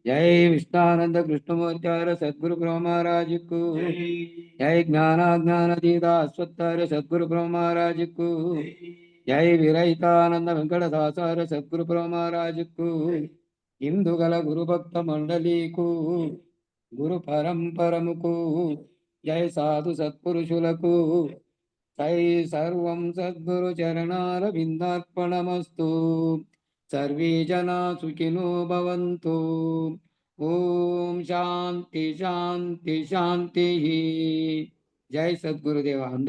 జై. విష్ణానంద కృష్ణమూర్తార సద్గురు ప్రభు మహారాజుకు జై. జ్ఞానాజ్ఞానతీత అశ్వత్థార సద్గురు ప్రభు మహారాజుకు జై. విరహితానంద వెంకటదాసార సద్గురు ప్రభు మహారాజుకు. ఇందుగల గురుభక్త మండలీకు గురు పరంపరముకు జై. సాధు సత్పురుషులకు జై. సర్వం సద్గురు చరణార విందార్పణమస్తు. సర్వే జనా సుఖినో భవంతు. ఓం శాంతి శాంతి శాంతి. జై సద్గురుదేవ.